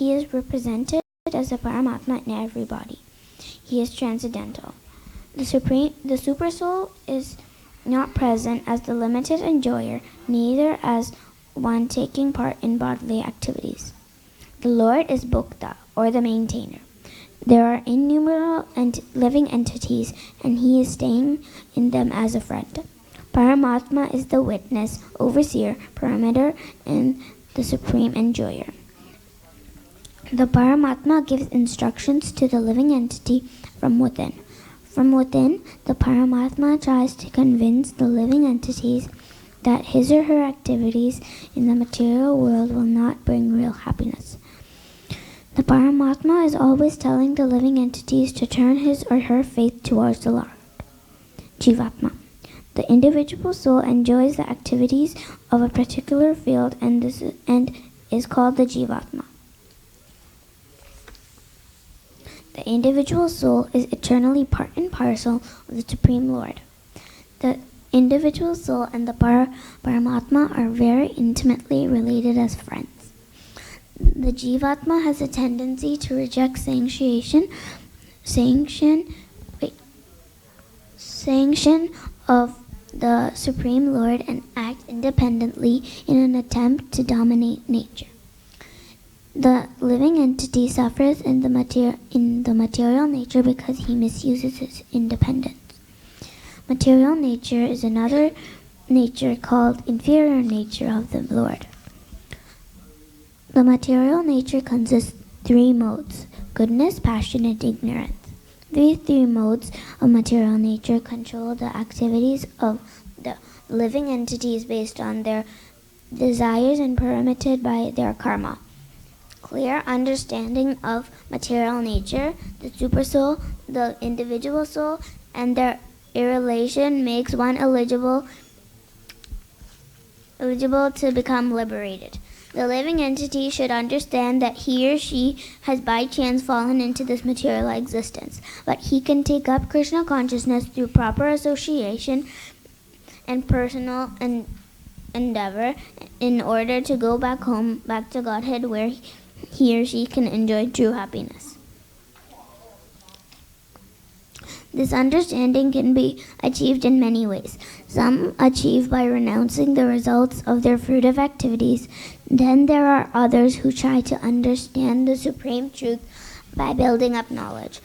He is represented as a Paramatma in every body. He is transcendental. The Supersoul is not present as the limited enjoyer, neither as one taking part in bodily activities. The Lord is Bhokta, or the maintainer. There are innumerable living entities, and he is staying in them as a friend. Paramatma is the witness, overseer, parameter, and the supreme enjoyer. The Paramatma gives instructions to the living entity from within. From within, the Paramatma tries to convince the living entities that his or her activities in the material world will not bring real happiness. The Paramatma is always telling the living entities to turn his or her faith towards the Lord. Jivatma. The individual soul enjoys the activities of a particular field and is called the Jivatma. The individual soul is eternally part and parcel of the Supreme Lord. The individual soul and the Paramatma are very intimately related as friends. The Jivatma has a tendency to reject sanction of the Supreme Lord and act independently in an attempt to dominate nature. The living entity suffers in the material nature because he misuses his independence. Material nature is another nature called inferior nature of the Lord. The material nature consists of 3 modes: goodness, passion, and ignorance. These 3 modes of material nature control the activities of the living entities based on their desires and permitted by their karma. Clear understanding of material nature, the supersoul, the individual soul, and their relation makes one eligible to become liberated. The living entity should understand that he or she has by chance fallen into this material existence, but he can take up Krishna consciousness through proper association and personal endeavor in order to go back home, back to Godhead, where he or she can enjoy true happiness. This understanding can be achieved in many ways. Some achieve by renouncing the results of their fruitive activities. Then there are others who try to understand the supreme truth by building up knowledge.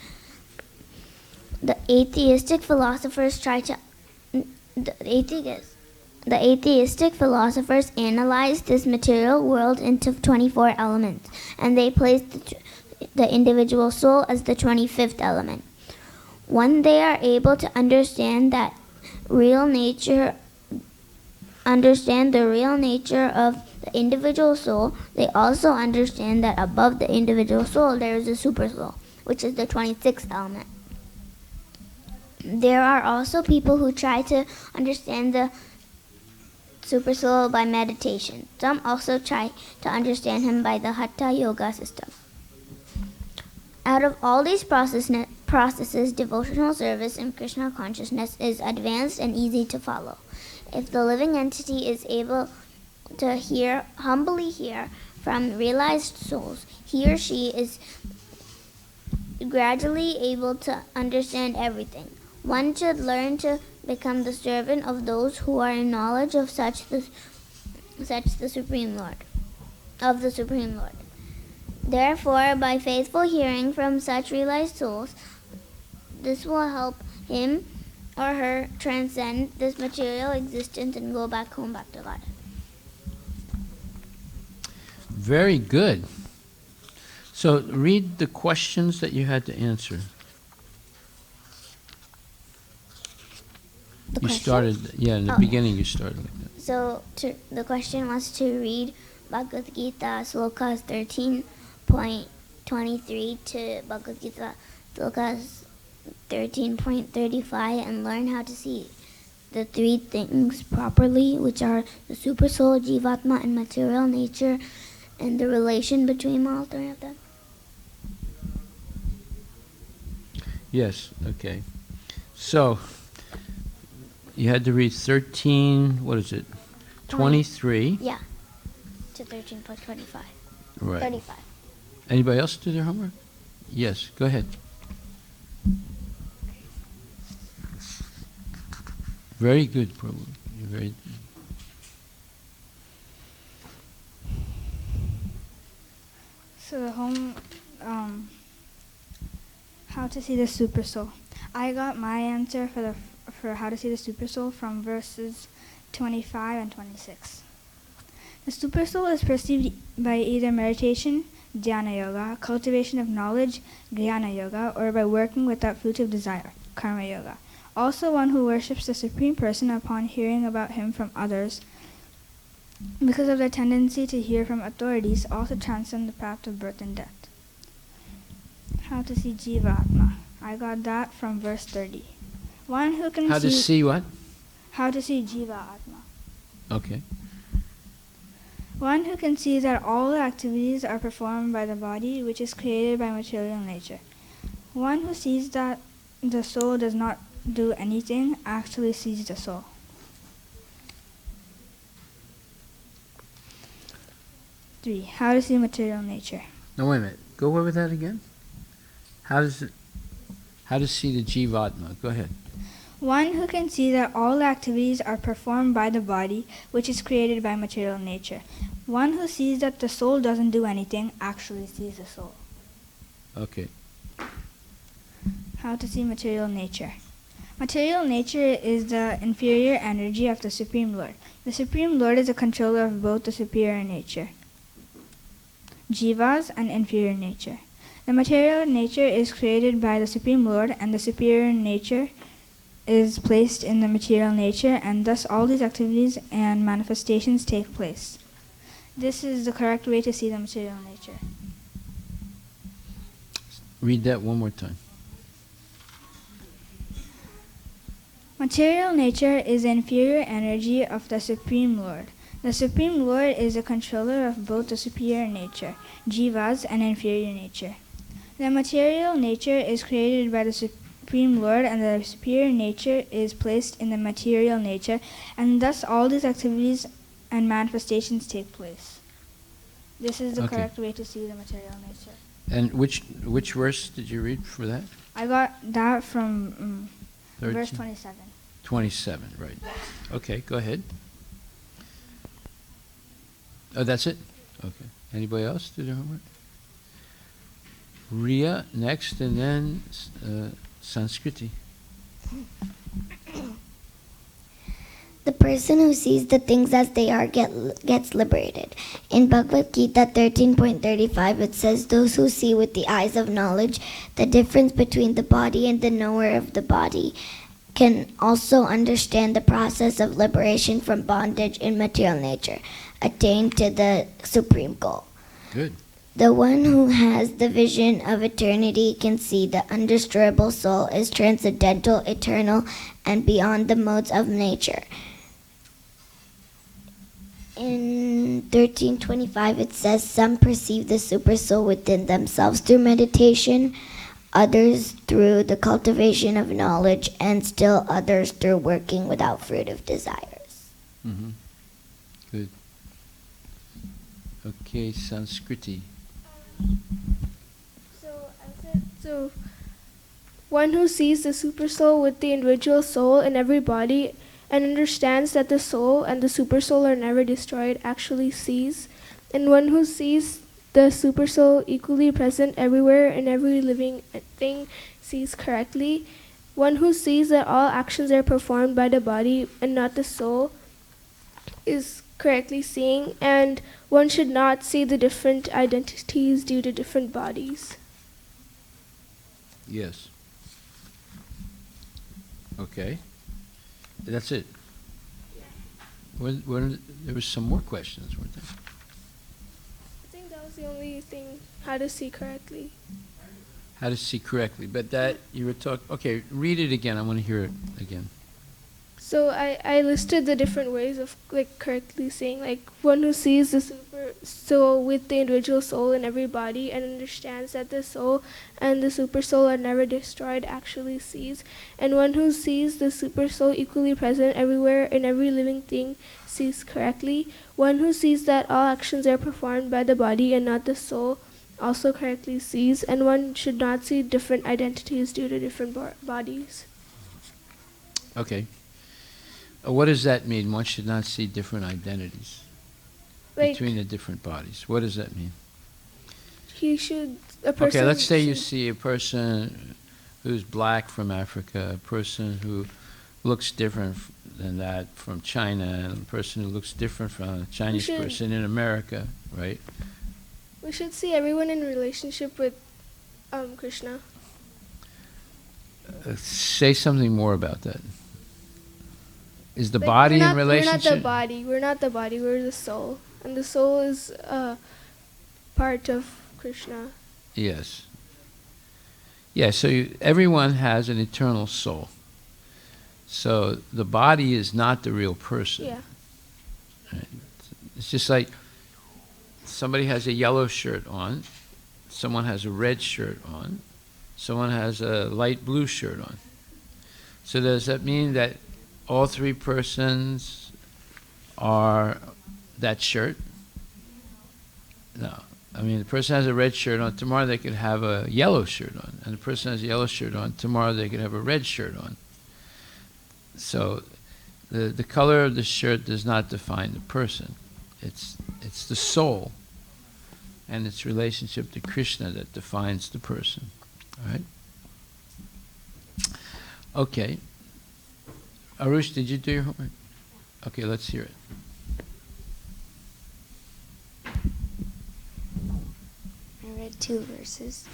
The atheistic philosophers analyze this material world into 24 elements, and they place the individual soul as the 25th element. When they are able to understand the real nature of the individual soul, they also understand that above the individual soul there is a super soul, which is the 26th element. There are also people who try to understand the super soul by meditation. Some also try to understand him by the Hatha Yoga system. Out of all these processes, devotional service and Krishna consciousness is advanced and easy to follow. If the living entity is able to humbly hear from realized souls, he or she is gradually able to understand everything. One should learn to become the servant of those who are in knowledge of the Supreme Lord. Therefore, by faithful hearing from such realized souls, this will help him or her transcend this material existence and go back home, back to God. Very good. So read the questions that you had to answer. In the beginning you started like that. So the question was to read Bhagavad Gita slokas 13.23 to Bhagavad Gita slokas 13.35 and learn how to see the 3 things properly, which are the super soul, Jivatma, and material nature, and the relation between all 3 of them. Yes, okay. So you had to read 13, what is it? 23? Yeah, to 13.25. Right. 35. Anybody else do their homework? Yes, go ahead. Very good, Prabhu. You're very. So the how to see the super soul. I got my answer for how to see the super soul from verses 25 and 26. The super soul is perceived by either meditation, dhyana yoga, cultivation of knowledge, jnana yoga, or by working without fruit of desire, karma yoga. Also, one who worships the Supreme Person upon hearing about him from others, because of their tendency to hear from authorities, also transcend the path of birth and death. How to see Jiva-atma. I got that from verse 30. One who can How to see what? How to see Jiva-atma. Okay. One who can see that all the activities are performed by the body, which is created by material nature. One who sees that the soul does not do anything actually sees the soul. Three, how to see material nature. No, wait a minute. Go over that again. How to see the Jivatma? Go ahead. One who can see that all activities are performed by the body, which is created by material nature. One who sees that the soul doesn't do anything actually sees the soul. Okay. How to see material nature. Material nature is the inferior energy of the Supreme Lord. The Supreme Lord is a controller of both the superior nature, jivas, and inferior nature. The material nature is created by the Supreme Lord, and the superior nature is placed in the material nature, and thus all these activities and manifestations take place. This is the correct way to see the material nature. Read that one more time. Material nature is the inferior energy of the Supreme Lord. The Supreme Lord is a controller of both the superior nature, jivas, and inferior nature. The material nature is created by the Supreme Lord, and the superior nature is placed in the material nature, and thus all these activities and manifestations take place. This is the correct way to see the material nature. And which verse did you read for that? I got that from verse 27. 27, right. Okay, go ahead. Oh, that's it? Okay. Anybody else do their homework? Ria next, and then Sanskriti. The person who sees the things as they are gets liberated. In Bhagavad Gita 13.35 it says, those who see with the eyes of knowledge the difference between the body and the knower of the body can also understand the process of liberation from bondage in material nature, attain to the supreme goal. Good. The one who has the vision of eternity can see the undestroyable soul is transcendental, eternal, and beyond the modes of nature. In 1325 it says, some perceive the super soul within themselves through meditation, others through the cultivation of knowledge, and still others through working without fruit of desires. Mm-hmm. Good. Okay, Sanskriti. So one who sees the super soul with the individual soul in every body and understands that the soul and the super soul are never destroyed actually sees, and one who sees the super soul equally present everywhere in every living thing sees correctly. One who sees that all actions are performed by the body and not the soul is correctly seeing, and one should not see the different identities due to different bodies. Yes. Okay. That's it. There was some more questions, weren't there? I think that was the only thing, how to see correctly. How to see correctly. But that, you were talking, okay, read it again. I want to hear it again. So I listed the different ways of correctly seeing, one who sees the super soul with the individual soul in every body and understands that the soul and the super soul are never destroyed actually sees, and one who sees the super soul equally present everywhere in every living thing sees correctly. One who sees that all actions are performed by the body and not the soul also correctly sees, and one should not see different identities due to different bodies. Okay. What does that mean? One should not see different identities between the different bodies. What does that mean? Okay, let's say you see a person who's black from Africa, a person who looks different than that from China, and a person who looks different from a Chinese person in America, right? We should see everyone in relationship with Krishna. Say something more about that. Is the body in relationship? We're not the body. We're not the body. We're the soul. And the soul is part of Krishna. Yes. Yeah, so everyone has an eternal soul. So the body is not the real person. Yeah. Right? It's just like somebody has a yellow shirt on, someone has a red shirt on, someone has a light blue shirt on. So does that mean that all three persons are that shirt? No. I mean, the person has a red shirt on, tomorrow they could have a yellow shirt on. And the person has a yellow shirt on, tomorrow they could have a red shirt on. So the color of the shirt does not define the person. It's the soul and its relationship to Krishna that defines the person. All right? Okay. Arush, did you do your homework? Okay, let's hear it. I read 2 verses.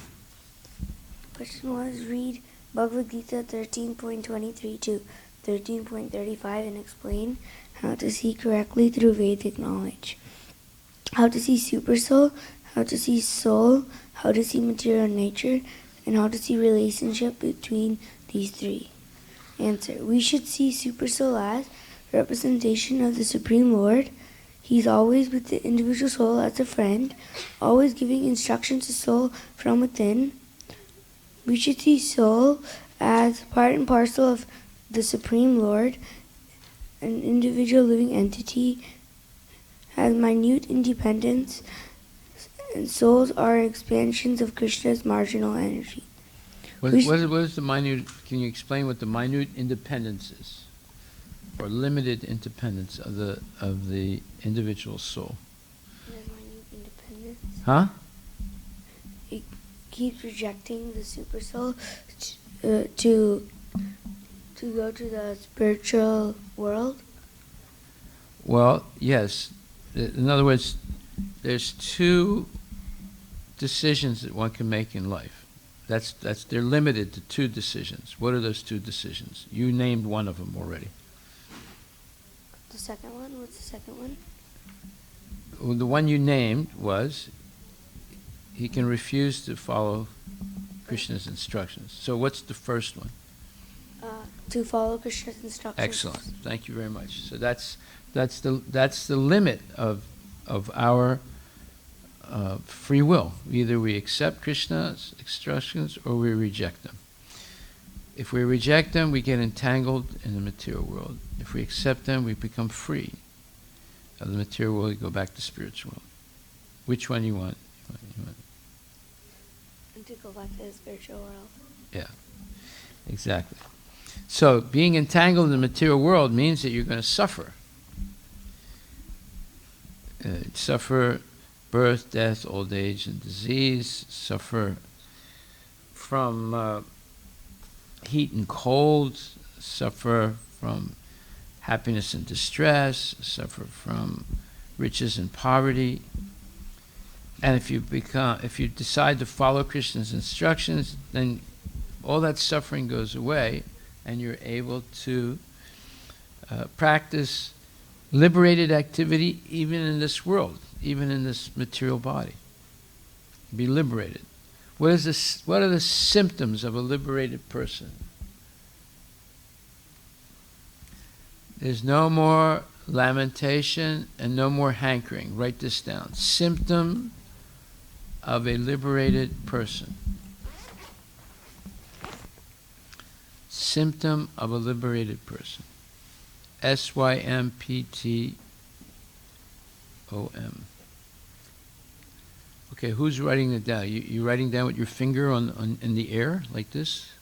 Question was, read Bhagavad Gita 13.23 to 13.35 and explain how to see correctly through Vedic knowledge. How to see supersoul, how to see soul, how to see material nature, and how to see relationship between these 3. Answer. We should see supersoul as representation of the Supreme Lord. He's always with the individual soul as a friend, always giving instructions to soul from within. We should see soul as part and parcel of the Supreme Lord, an individual living entity, has minute independence, and souls are expansions of Krishna's marginal energy. What is the minute? Can you explain what the minute independence is, or limited independence of the individual soul? Minute independence. Huh? It keeps rejecting the supersoul to go to the spiritual world. Well, yes. In other words, there's 2 decisions that one can make in life. They're limited to 2 decisions. What are those 2 decisions? You named one of them already. The second one? What's the second one? Well, the one you named was he can refuse to follow Krishna's instructions. So what's the first one? To follow Krishna's instructions. Excellent. Thank you very much. So that's the limit of our free will. Either we accept Krishna's instructions or we reject them. If we reject them, we get entangled in the material world. If we accept them, we become free of the material world. We go back to spiritual world. Which one you want? You want? And to go back to the spiritual world. Yeah, exactly. So being entangled in the material world means that you're going to suffer. Suffer birth, death, old age, and disease. Suffer from heat and cold. Suffer from happiness and distress. Suffer from riches and poverty. And if you decide to follow Krishna's instructions, then all that suffering goes away, and you're able to practice liberated activity even in this world, even in this material body. Be liberated. What are the symptoms of a liberated person? There's no more lamentation and no more hankering. Write this down. Symptom of a liberated person. Symptom of a liberated person. SYMPTOM. Okay, who's writing it down? You writing down with your finger in the air like this?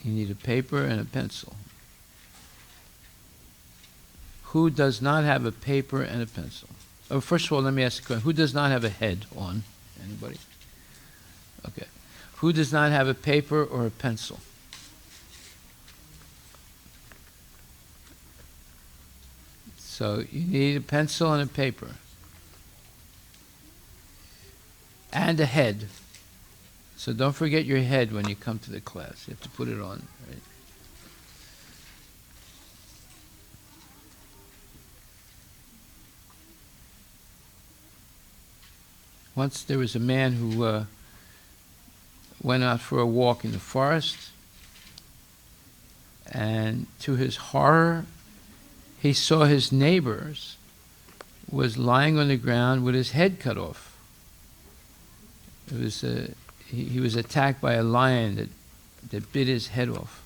You need a paper and a pencil. Who does not have a paper and a pencil? Oh, first of all, let me ask a question. Who does not have a head on? Anybody? Okay. Who does not have a paper or a pencil? So you need a pencil and a paper. And a head. So don't forget your head when you come to the class. You have to put it on. Right? Once there was a man who went out for a walk in the forest, and to his horror, he saw his neighbors was lying on the ground with his head cut off. It was he was attacked by a lion that bit his head off.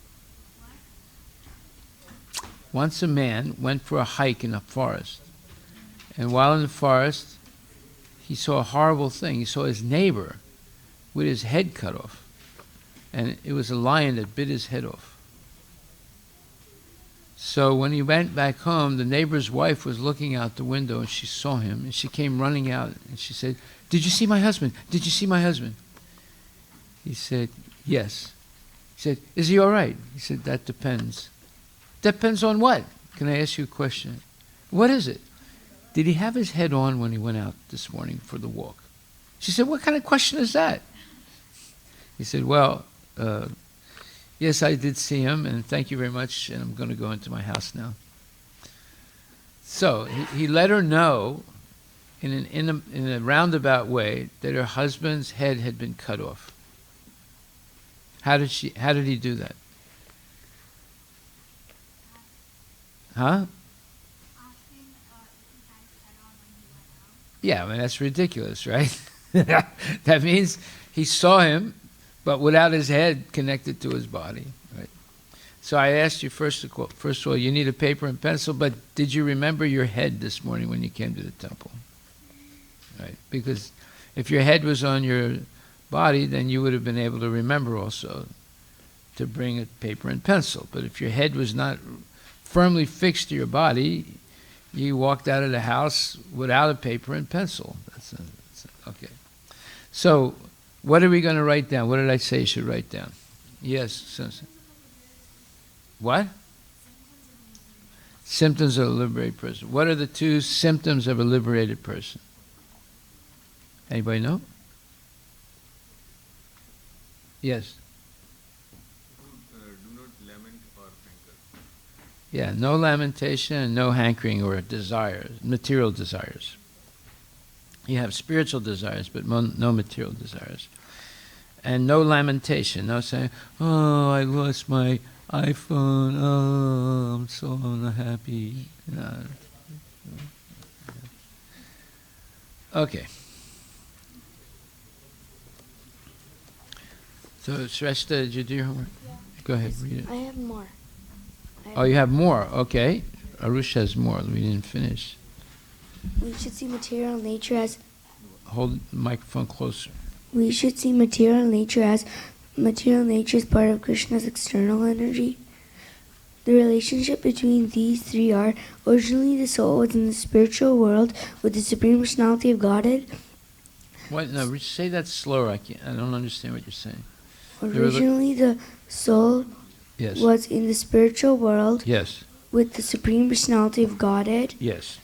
Once a man went for a hike in a forest, and while in the forest, he saw a horrible thing. He saw his neighbor with his head cut off, and it was a lion that bit his head off. So when he went back home, the neighbor's wife was looking out the window, and she saw him, and she came running out, and she said, "Did you see my husband? Did you see my husband?" He said, "Yes." He said, "Is he all right?" He said, "That depends." "Depends on what?" "Can I ask you a question?" "What is it?" "Did he have his head on when he went out this morning for the walk?" She said, "What kind of question is that?" He said, "Well, yes, I did see him, and thank you very much, and I'm going to go into my house now." So he let her know in a roundabout way that her husband's head had been cut off. How did he do that? Huh? Yeah, I mean, that's ridiculous, right? That means he saw him, but without his head connected to his body, right? So I asked you first of all, you need a paper and pencil, but did you remember your head this morning when you came to the temple? Right? Because if your head was on your body, then you would have been able to remember also to bring a paper and pencil. But if your head was not firmly fixed to your body, you walked out of the house without a paper and pencil. Okay. So, what are we going to write down? What did I say you should write down? Yes. What? Symptoms of a liberated person. What are the two symptoms of a liberated person? Anybody know? Yes. Do not lament or hanker. Yeah, no lamentation and no hankering or desires, material desires. You have spiritual desires, but no material desires. And no lamentation, no saying, "Oh, I lost my iPhone, oh, I'm so unhappy." No. Okay. So, Shrestha, did you do your homework? Yeah. Go ahead, read it. I have more. Oh, you have more. Okay. Arush has more. We didn't finish. We should see material nature as... Hold the microphone closer. We should see material nature as part of Krishna's external energy. The relationship between these three are: originally the soul was in the spiritual world with the Supreme Personality of Godhead. What? No, say that slower. I don't understand what you're saying. Originally the soul Yes. was in the spiritual world Yes. with the Supreme Personality of Godhead. Yes.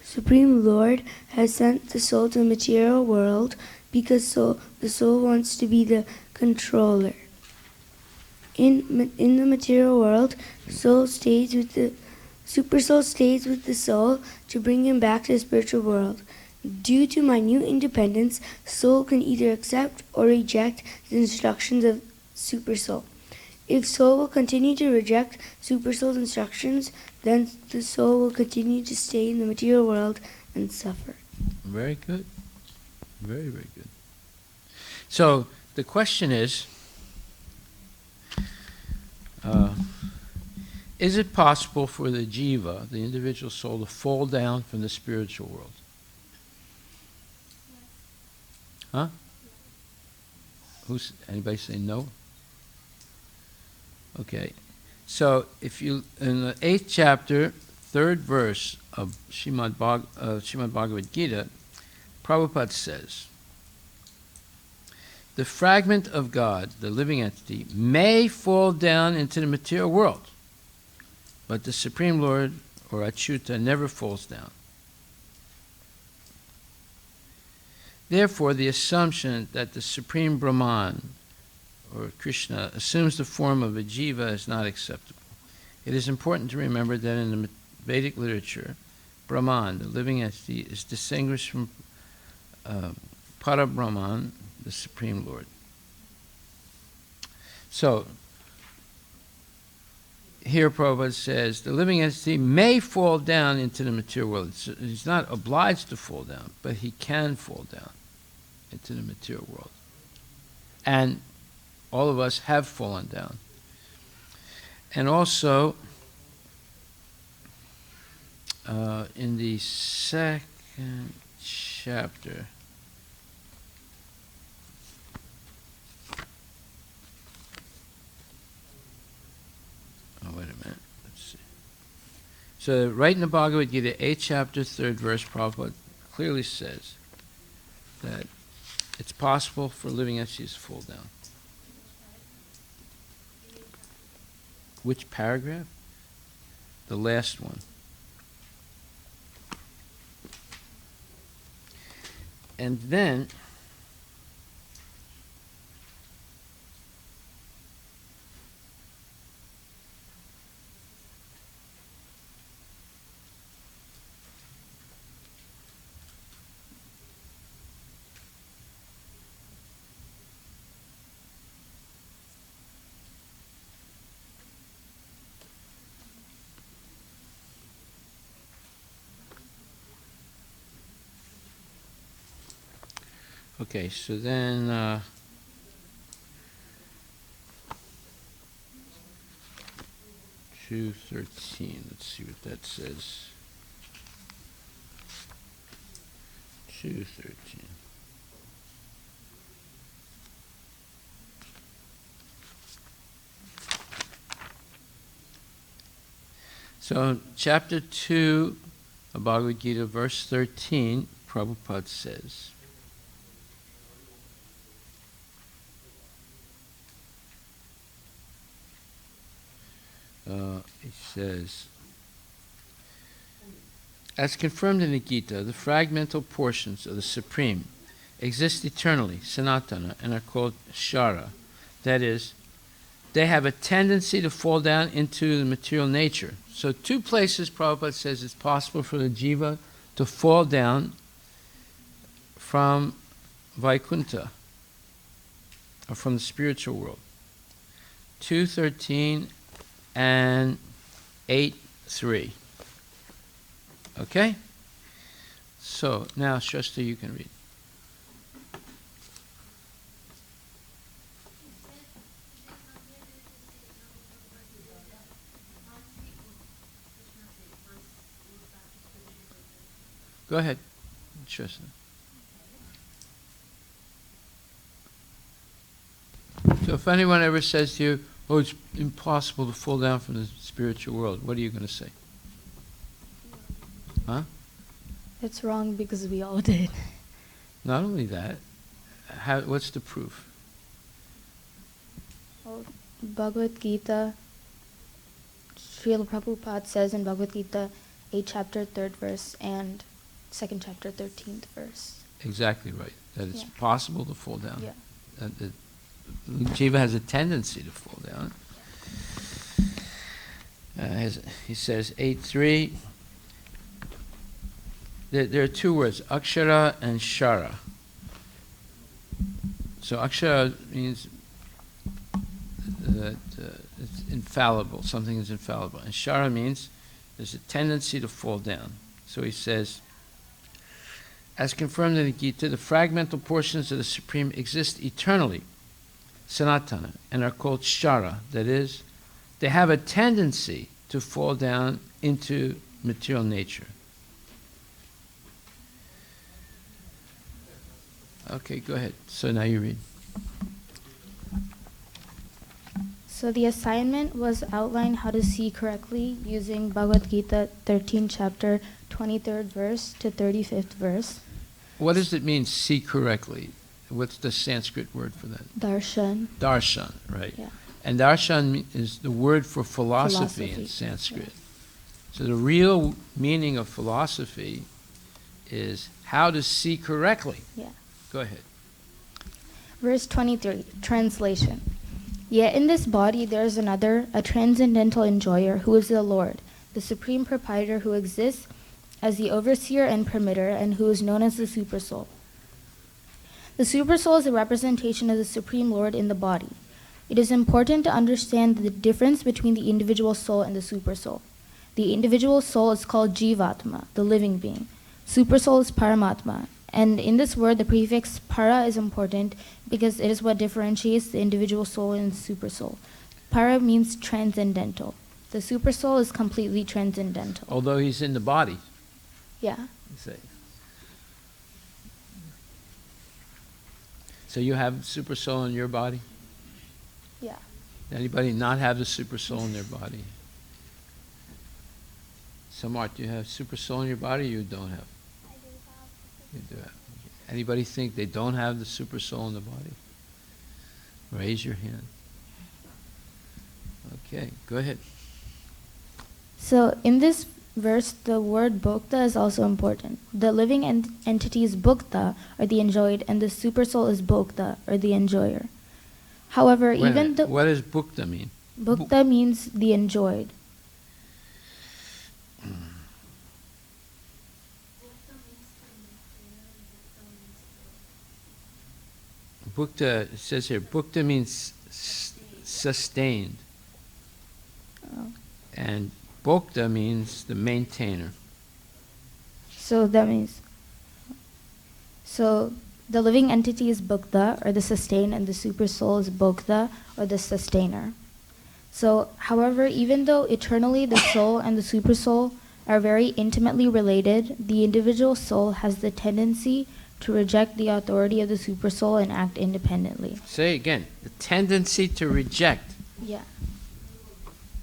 Supreme Lord has sent the soul to the material world because the soul wants to be the controller. In the material world, the super soul stays with the soul to bring him back to the spiritual world. Due to minute independence, soul can either accept or reject the instructions of super soul. If soul will continue to reject super soul's instructions, then the soul will continue to stay in the material world and suffer. Very good. Very, very good. So the question is it possible for the jiva, the individual soul, to fall down from the spiritual world? Huh? Anybody say no? Okay. So if you, in the 8th chapter, 3rd verse of Srimad Bhagavad Gita, Prabhupada says, the fragment of God, the living entity, may fall down into the material world, but the Supreme Lord, or Achyuta, never falls down. Therefore, the assumption that the Supreme Brahman, or Krishna, assumes the form of a jiva is not acceptable. It is important to remember that in the Vedic literature, Brahman, the living entity, is distinguished from Parabrahman, the Supreme Lord. So, here Prabhupada says, the living entity may fall down into the material world. He's not obliged to fall down, but he can fall down into the material world. And all of us have fallen down. And also, in the 2nd chapter, wait a minute, let's see. So right in the Bhagavad Gita, 8th chapter, 3rd verse, Prabhupada clearly says that it's possible for living entities to fall down. Which paragraph? The last one. And then, okay, so then 2:13. Let's see what that says. 2:13. So, chapter 2 of Bhagavad Gita, verse 13, Prabhupada says, he says, as confirmed in the Gita, the fragmental portions of the Supreme exist eternally, sanatana, and are called shara. That is, they have a tendency to fall down into the material nature. So 2 places Prabhupada says it's possible for the jiva to fall down from Vaikuntha, or from the spiritual world. 2:13 and 8:3. Okay? So, now, Shasta, you can read. Go ahead, Shasta. So if anyone ever says to you, oh, it's impossible to fall down from the spiritual world, what are you going to say? Huh? It's wrong because we all did. Not only that, what's the proof? Well, Bhagavad Gita, Srila Prabhupada says in Bhagavad Gita, 8th chapter, 3rd verse, and 2nd chapter, 13th verse. Exactly right. That it's possible to fall down. Yeah. That jiva has a tendency to fall down. He says 8:3. There are 2 words, akshara and shara. So akshara means that it's infallible, something is infallible. And shara means there's a tendency to fall down. So he says, as confirmed in the Gita, the fragmental portions of the Supreme exist eternally, sanatana, and are called shara. That is, they have a tendency to fall down into material nature. Okay, go ahead. So now you read. So the assignment was outline how to see correctly using Bhagavad Gita 13 chapter 23rd verse to 35th verse. What does it mean, see correctly? What's the Sanskrit word for that? Darshan. Darshan, right? Yeah. And darshan is the word for philosophy in Sanskrit. Yeah. So the real meaning of philosophy is how to see correctly. Yeah. Go ahead. Verse 23, translation. Yet in this body there is another, a transcendental enjoyer, who is the Lord, the supreme proprietor who exists as the overseer and permitter, and who is known as the Supersoul. The Supersoul is a representation of the Supreme Lord in the body. It is important to understand the difference between the individual soul and the Supersoul. The individual soul is called Jivatma, the living being. Supersoul is Paramatma. And in this word, the prefix para is important because it is what differentiates the individual soul and the supersoul. Para means transcendental. The supersoul is completely transcendental. Although he's in the body. Yeah. Say. So you have supersoul in your body? Yeah. Anybody not have the supersoul in their body? Samart, do you have supersoul in your body or you don't have? You do have. Anybody think they don't have the super soul in the body? Raise your hand. Okay, go ahead. So in this verse, the word bhokta is also important. The living entity is bhukta, or the enjoyed, and the supersoul is bhokta, or the enjoyer. However, Wait a even minute. the What does bhukta mean? bhukta means the enjoyed. Bhukta, it says here, bhukta means sustained. Oh. And bhokta means the maintainer. So that means, so the living entity is bhukta, or the sustained, and the supersoul is bhokta, or the sustainer. So, however, even though eternally the soul and the supersoul are very intimately related, the individual soul has the tendency to reject the authority of the supersoul and act independently. Say again, the tendency to reject. Yeah.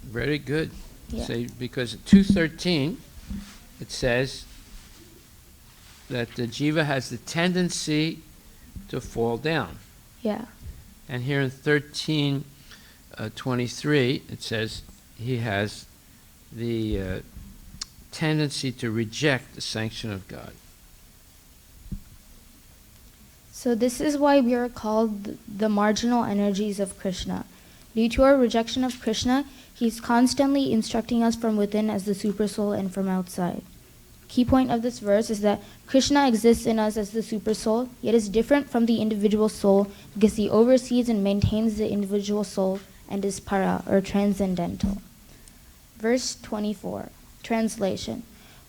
Very good. Yeah. Say, because at 2:13, it says that the jiva has the tendency to fall down. Yeah. And here in 13:23, it says he has the tendency to reject the sanction of God. So this is why we are called the marginal energies of Krishna. Due to our rejection of Krishna, he's constantly instructing us from within as the supersoul and from outside. Key point of this verse is that Krishna exists in us as the supersoul, yet is different from the individual soul because he oversees and maintains the individual soul and is para, or transcendental. Verse 24, translation.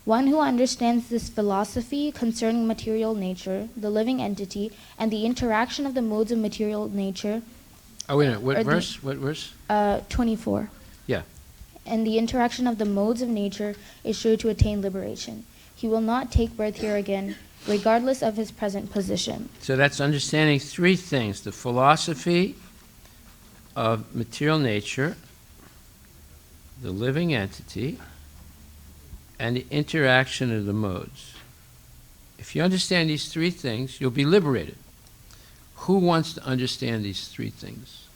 One who understands this philosophy concerning material nature, the living entity, and the interaction of the modes of material nature. Oh, wait a minute. What verse? What verse? 24. Yeah. And the interaction of the modes of nature is sure to attain liberation. He will not take birth here again, regardless of his present position. So that's understanding three things: the philosophy of material nature, the living entity, and the interaction of the modes. If you understand these three things, you'll be liberated. Who wants to understand these three things?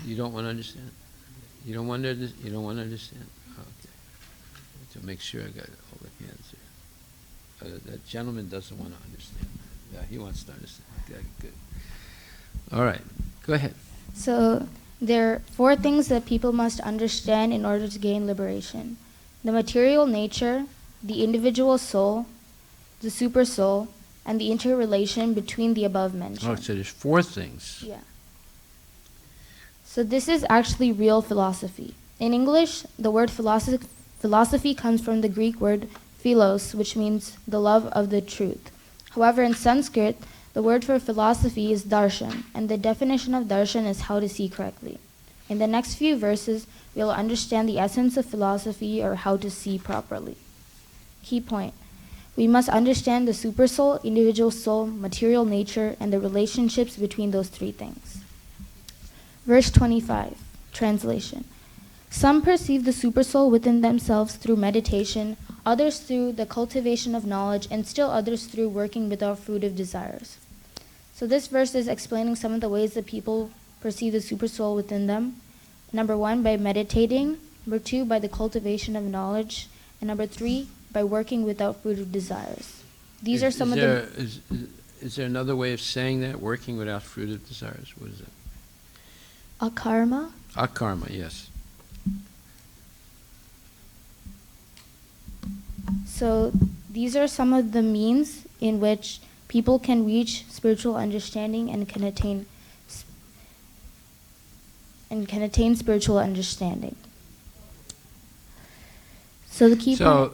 You don't want to understand? You don't want to understand? Okay. To make sure I got all the hands here. That gentleman doesn't want to understand. Yeah, he wants to understand. Okay, good. All right. Go ahead. So there are four things that people must understand in order to gain liberation: the material nature, the individual soul, the super soul, and the interrelation between the above mentioned. Oh, so there's four things. Yeah. So this is actually real philosophy. In English, the word philosophy comes from the Greek word philos, which means the love of the truth. However, in Sanskrit, the word for philosophy is darshan, and the definition of darshan is how to see correctly. In the next few verses, we will understand the essence of philosophy, or how to see properly. Key point. We must understand the supersoul, individual soul, material nature, and the relationships between those three things. Verse 25, translation. Some perceive the supersoul within themselves through meditation, others through the cultivation of knowledge, and still others through working without fruitive desires. So this verse is explaining some of the ways that people perceive the supersoul within them. Number 1, by meditating. Number 2, by the cultivation of knowledge. And number 3, by working without fruitive desires. These are some of the... Is there another way of saying that? Working without fruitive desires? What is it? Akarma? Akarma, yes. So these are some of the means in which people can reach spiritual understanding and can attain spiritual understanding. So the key point.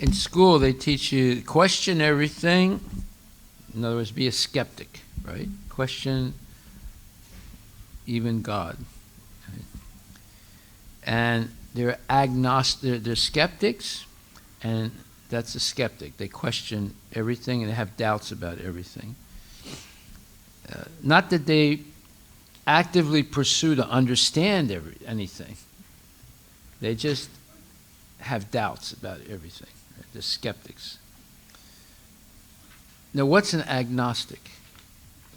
In school they teach you question everything. In other words, be a skeptic, right? Question even God. Right? And they're agnostic. They're skeptics, and that's a skeptic. They question everything and they have doubts about everything. Not that they actively pursue to understand anything. They just have doubts about everything. Right? They're skeptics. Now, what's an agnostic?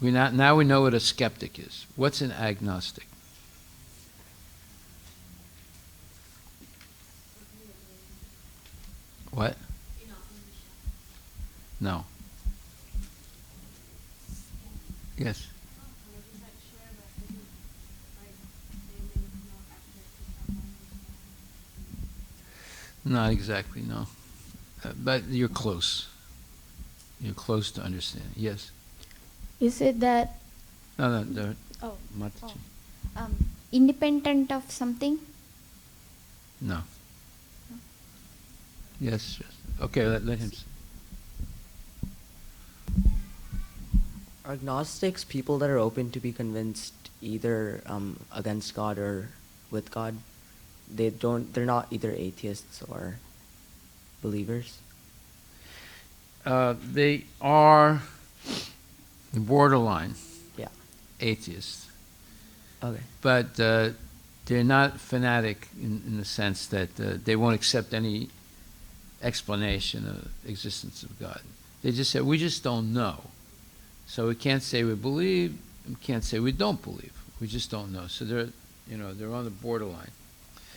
Now we know what a skeptic is. What's an agnostic? What? No. Yes. Not exactly, no. But you're close. You're close to understanding. Yes. Is it that... No. Oh. Independent of something? No. Yes. Okay, let him. Agnostics, people that are open to be convinced either against God or with God. They're not either atheists or believers. They are borderline atheists. Okay. But they're not fanatic in the sense that they won't accept any explanation of the existence of God. They just say, we just don't know. So we can't say we believe, we can't say we don't believe. We just don't know. So they're on the borderline.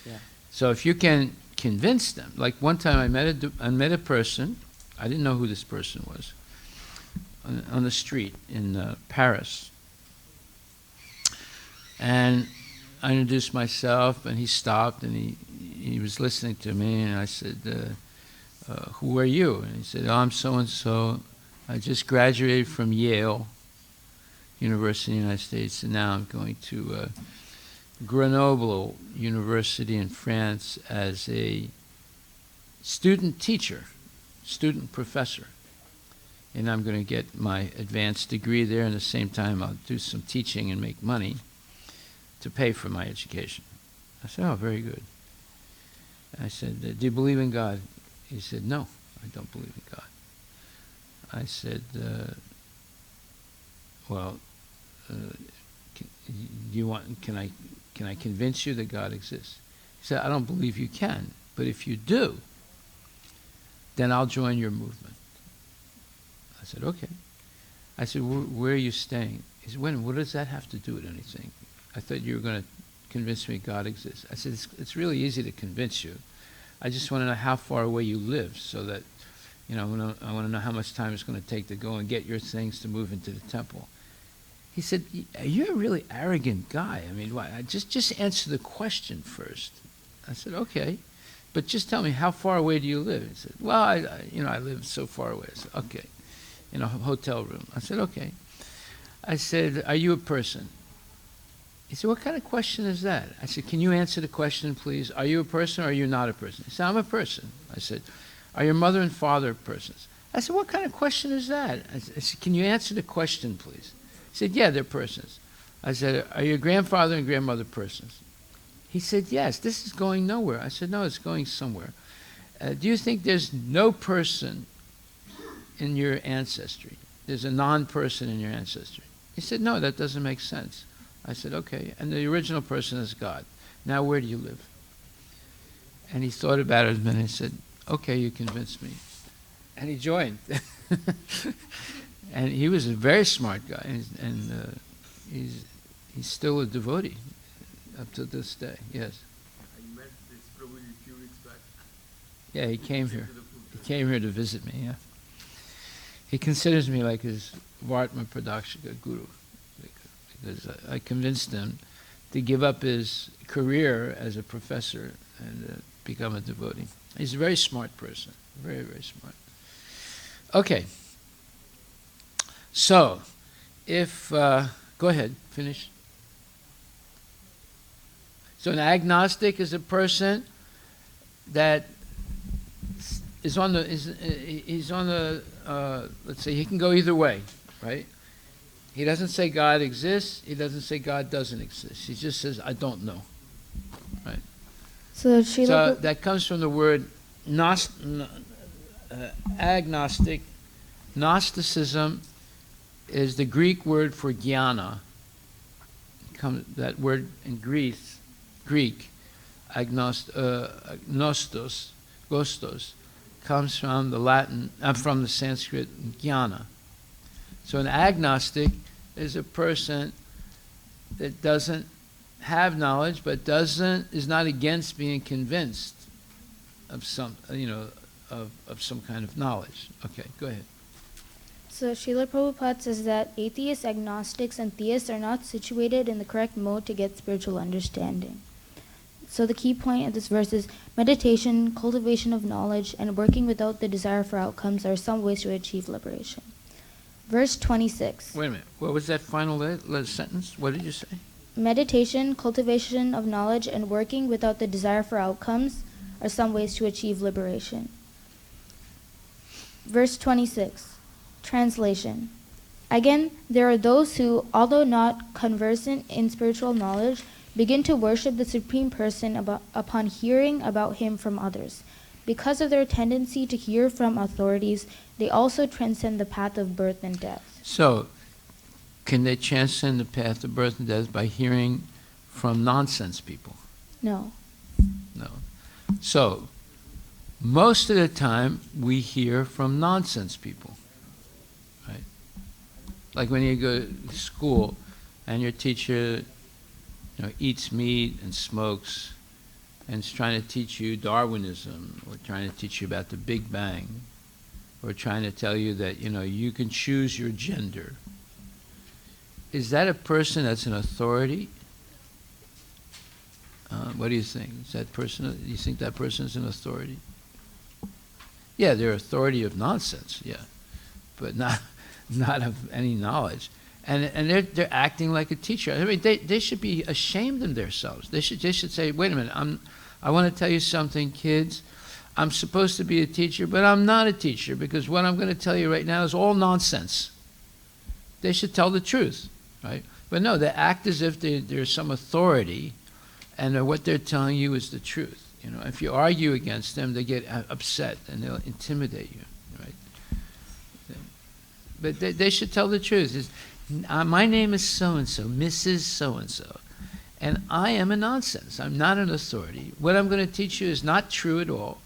Yeah. So if you can convince them, like one time I met a person, I didn't know who this person was, on the street in Paris. And I introduced myself, and he stopped, and he was listening to me, and I said, who are you? And he said, oh, I'm so-and-so. I just graduated from Yale University in the United States, and now I'm going to Grenoble University in France as a student teacher, student professor. And I'm going to get my advanced degree there, and at the same time I'll do some teaching and make money to pay for my education. I said, oh, very good. I said, do you believe in God? He said, no, I don't believe in God. I said, can I convince you that God exists? He said, I don't believe you can, but if you do, then I'll join your movement. I said, okay. I said, where are you staying? He said, what does that have to do with anything? I thought you were going to convince me God exists. I said, it's really easy to convince you. I just want to know how far away you live so that, I want to know how much time it's going to take to go and get your things to move into the temple. He said, you're a really arrogant guy. I mean, why? Just answer the question first. I said, okay, but just tell me, how far away do you live? He said, well, I live so far away. I said, okay, in a hotel room. I said, okay. I said, are you a person? He said, what kind of question is that? I said, can you answer the question, please? Are you a person or are you not a person? He said, I'm a person. I said, are your mother and father persons? I said, what kind of question is that? I said, can you answer the question, please? He said, yeah, they're persons. I said, are your grandfather and grandmother persons? He said, yes. This is going nowhere. I said, no, it's going somewhere. Do you think there's no person in your ancestry. There's a non-person in your ancestry. He said, no, that doesn't make sense. I said, okay, and the original person is God. Now where do you live? And he thought about it a minute and said, okay, you convinced me. And he joined. And he was a very smart guy, and he's still a devotee up to this day, yes. I met this Prabhu a few weeks back. Yeah, he came here. He came here to visit me, yeah. He considers me like his Vartma Pradakshika guru, because I convinced him to give up his career as a professor and become a devotee. He's a very smart person, very, very smart. Okay. So, if, go ahead, finish. So an agnostic is a person that is on the, he's on the, let's say he can go either way, right? He doesn't say God exists, he doesn't say God doesn't exist. He just says, I don't know, right? So that comes from the word agnostic. Gnosticism is the Greek word for jnana. That word in Greek, gnostos, comes from the Latin, from the Sanskrit jnana. So an agnostic is a person that doesn't have knowledge, but is not against being convinced of some, of some kind of knowledge. Okay, go ahead. So Srila Prabhupada says that atheists, agnostics, and theists are not situated in the correct mode to get spiritual understanding. So the key point of this verse is meditation, cultivation of knowledge, and working without the desire for outcomes are some ways to achieve liberation. Verse 26. Wait a minute. What was that final sentence? What did you say? Meditation, cultivation of knowledge, and working without the desire for outcomes are some ways to achieve liberation. Verse 26. Translation. Again, there are those who, although not conversant in spiritual knowledge, begin to worship the Supreme Person upon hearing about Him from others. Because of their tendency to hear from authorities, they also transcend the path of birth and death. So, can they transcend the path of birth and death by hearing from nonsense people? No. No. So, most of the time, we hear from nonsense people. Right? Like when you go to school and your teacher eats meat and smokes and is trying to teach you Darwinism, or trying to teach you about the Big Bang, or trying to tell you that you can choose your gender. Is that a person that's an authority? What do you think? Is that person? Do you think that person is an authority? Yeah, they're authority of nonsense. Yeah, but not of any knowledge. And they're acting like a teacher. I mean, they should be ashamed of themselves. They should say, wait a minute, I want to tell you something, kids. I'm supposed to be a teacher, but I'm not a teacher, because what I'm going to tell you right now is all nonsense. They should tell the truth, right? But no, they act as if there's some authority, and what they're telling you is the truth. If you argue against them, they get upset and they'll intimidate you, right? But they should tell the truth. My name is so-and-so, Mrs. So-and-so, and I am a nonsense. I'm not an authority. What I'm going to teach you is not true at all,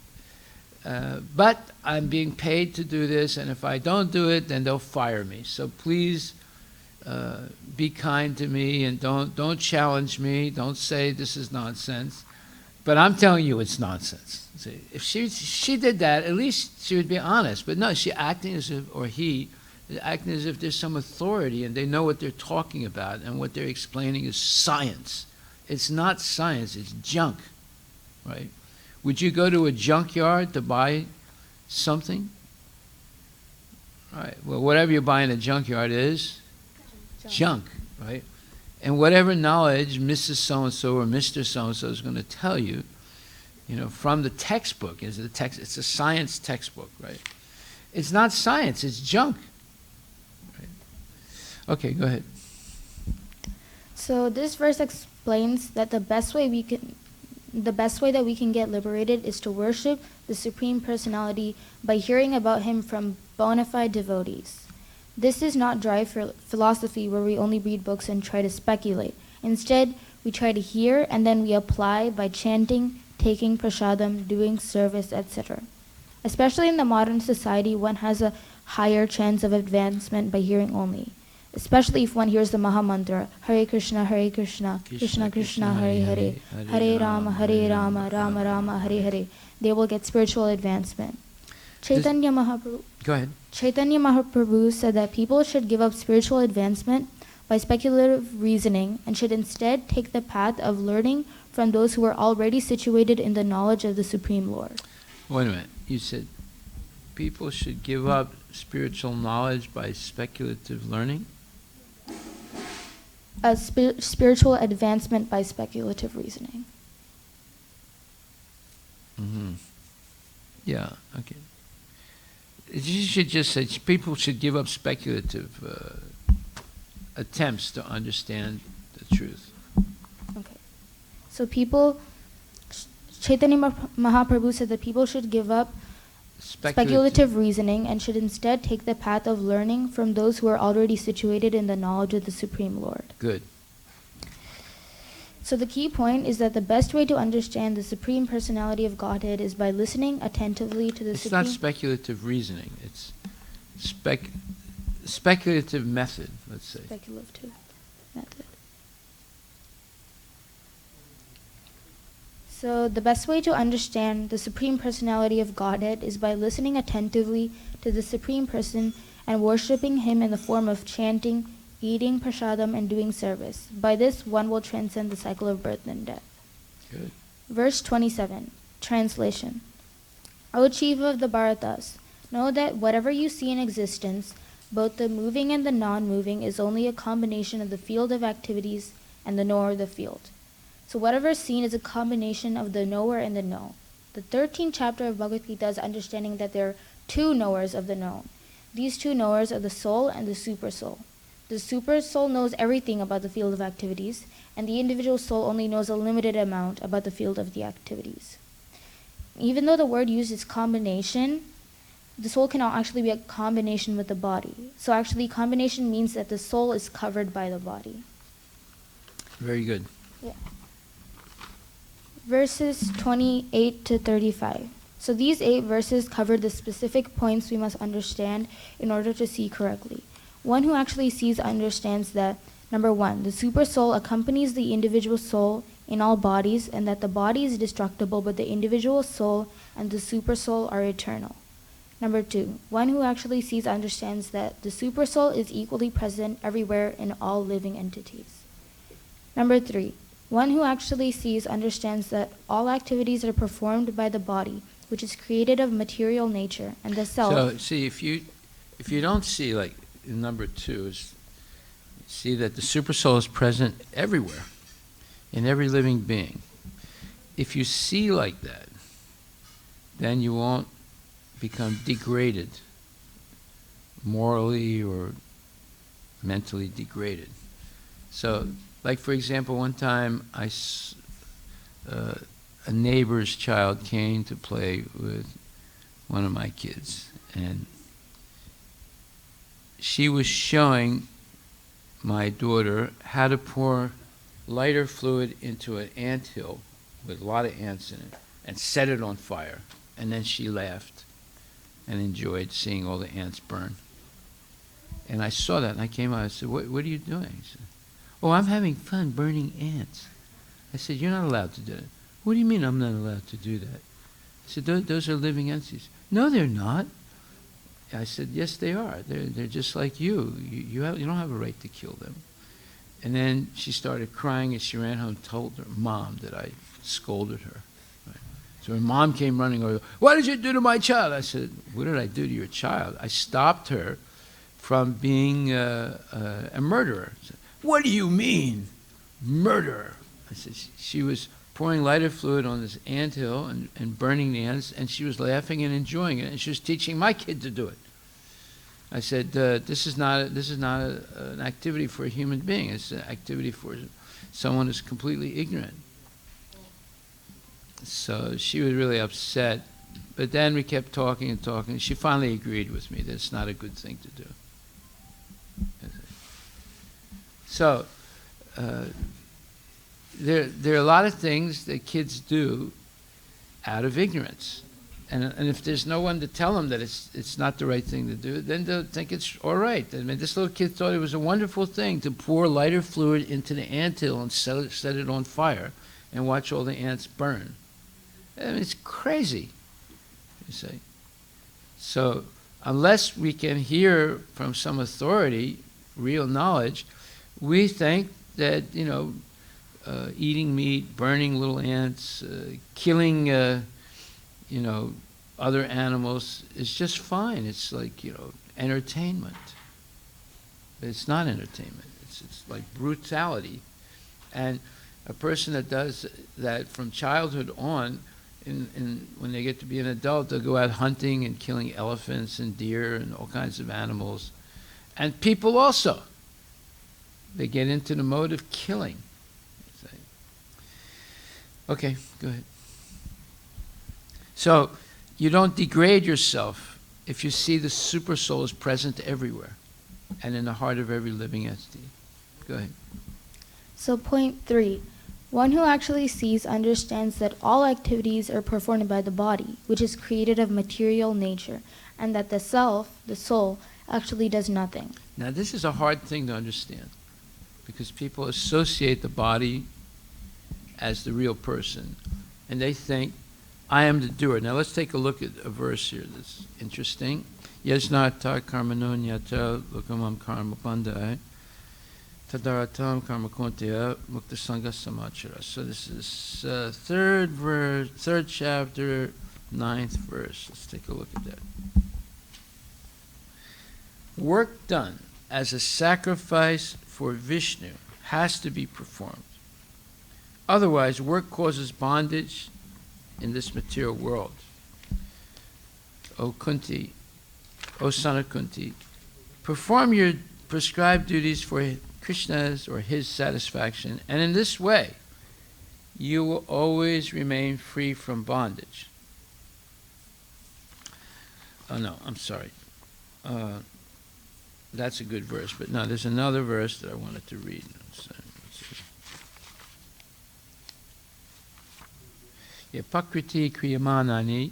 but I'm being paid to do this, and if I don't do it, then they'll fire me. So please be kind to me, and don't challenge me. Don't say this is nonsense. But I'm telling you it's nonsense. See, if she did that, at least she would be honest. But no, she's acting as if, or he, acting as if there's some authority and they know what they're talking about, and what they're explaining is science. It's not science, it's junk, right? Would you go to a junkyard to buy something? Right. Well, whatever you buy in a junkyard is junk, right? And whatever knowledge Mrs. So-and-so or Mr. So-and-so is going to tell you, from the textbook, it's a science textbook, right? It's not science, it's junk. Right? Okay, go ahead. So this verse explains that the best way we can the best way that we can get liberated is to worship the Supreme Personality by hearing about him from bona fide devotees. This is not dry philosophy where we only read books and try to speculate. Instead, we try to hear and then we apply by chanting, taking prasadam, doing service, etc. Especially in the modern society, one has a higher chance of advancement by hearing only. Especially if one hears the Maha Mantra, Hare Krishna, Krishna Krishna, Hare Hare, Hare Rama, Rama Rama, Hare Hare. They will get spiritual advancement. Chaitanya Mahaprabhu. Go ahead. Chaitanya Mahaprabhu said that people should give up spiritual advancement by speculative reasoning and should instead take the path of learning from those who are already situated in the knowledge of the Supreme Lord. Wait a minute. You said people should give up spiritual knowledge by speculative learning? Spiritual advancement by speculative reasoning. Mm-hmm. Yeah, okay. You should just say people should give up speculative attempts to understand the truth. Okay. So Chaitanya Mahaprabhu said that people should give up speculative reasoning and should instead take the path of learning from those who are already situated in the knowledge of the Supreme Lord. Good. So the key point is that the best way to understand the Supreme Personality of Godhead is by listening attentively to the Supreme... It's not speculative reasoning. It's speculative method, let's say. Speculative method. So the best way to understand the Supreme Personality of Godhead is by listening attentively to the Supreme Person and worshipping him in the form of chanting, eating prasadam, and doing service. By this, one will transcend the cycle of birth and death. Good. Verse 27, translation. O chief of the Bharatas, know that whatever you see in existence, both the moving and the non-moving, is only a combination of the field of activities and the knower of the field. So whatever is seen is a combination of the knower and the known. The 13th chapter of Bhagavad Gita is understanding that there are two knowers of the known. These two knowers are the soul and the super soul. The super soul knows everything about the field of activities, and the individual soul only knows a limited amount about the field of the activities. Even though the word used is combination, the soul cannot actually be a combination with the body. So actually combination means that the soul is covered by the body. Very good. Yeah. Verses 28 to 35. So these 8 verses cover the specific points we must understand in order to see correctly. One who actually sees understands that, number 1, the super soul accompanies the individual soul in all bodies, and that the body is destructible, but the individual soul and the super soul are eternal. Number 2, one who actually sees understands that the super soul is equally present everywhere in all living entities. Number 3, one who actually sees understands that all activities are performed by the body, which is created of material nature, and the self... So, see, if you don't see, like in number 2, is see that the super soul is present everywhere, in every living being. If you see like that, then you won't become degraded, morally or mentally degraded. So, like for example, one time a neighbor's child came to play with one of my kids, and she was showing my daughter how to pour lighter fluid into an anthill with a lot of ants in it and set it on fire. And then she laughed and enjoyed seeing all the ants burn. And I saw that and I came out and I said, what are you doing? She said, oh, I'm having fun burning ants. I said, you're not allowed to do that. What do you mean I'm not allowed to do that? I said, those are living entities. No, they're not. I said, yes, they are. They're just like you. You don't have a right to kill them. And then she started crying, and she ran home and told her mom that I scolded her. Right? So her mom came running over. What did you do to my child? I said, what did I do to your child? I stopped her from being a murderer. I said, what do you mean, murderer? I said, she was pouring lighter fluid on this anthill and burning the ants, and she was laughing and enjoying it, and she was teaching my kid to do it. I said, this is not an activity for a human being. It's an activity for someone who's completely ignorant. So she was really upset. But then we kept talking and talking. She finally agreed with me that it's not a good thing to do. So there are a lot of things that kids do out of ignorance. And if there's no one to tell them that it's not the right thing to do, then they'll think it's all right. I mean, this little kid thought it was a wonderful thing to pour lighter fluid into the anthill and set it on fire and watch all the ants burn. I mean, it's crazy, you see. So unless we can hear from some authority real knowledge, we think that, eating meat, burning little ants, killing other animals is just fine. It's like, entertainment. But it's not entertainment. It's like brutality. And a person that does that from childhood on, when they get to be an adult, they'll go out hunting and killing elephants and deer and all kinds of animals. And people also. They get into the mode of killing. Okay, go ahead. So, you don't degrade yourself if you see the super soul is present everywhere and in the heart of every living entity. Go ahead. So point 3. One who actually sees understands that all activities are performed by the body, which is created of material nature, and that the self, the soul, actually does nothing. Now this is a hard thing to understand because people associate the body as the real person and they think, I am the doer. Now let's take a look at a verse here that's interesting. Yajnata karmanonyata lokamam karma pandai tadaratam karma kontya mukta sangha samachara. So this is third chapter, 9th verse. Let's take a look at that. Work done as a sacrifice for Vishnu has to be performed. Otherwise, work causes bondage in this material world. O Kunti, O son of Kunti, perform your prescribed duties for Krishna's or his satisfaction, and in this way, you will always remain free from bondage. Oh no, I'm sorry. That's a good verse, but no, there's another verse that I wanted to read. Pakriti kriyamanani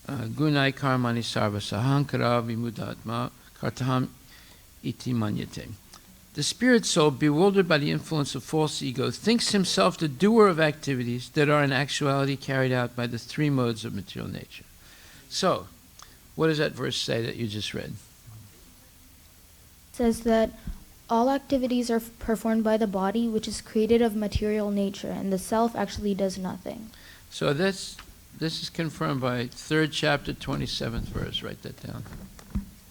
gunai karmani sarva sahankara vimudatma kartaham iti manyate. The spirit soul, bewildered by the influence of false ego, thinks himself the doer of activities that are in actuality carried out by the three modes of material nature. So, what does that verse say that you just read? It says that all activities are performed by the body, which is created of material nature, and the self actually does nothing. So this is confirmed by 3rd chapter, 27th verse. Write that down.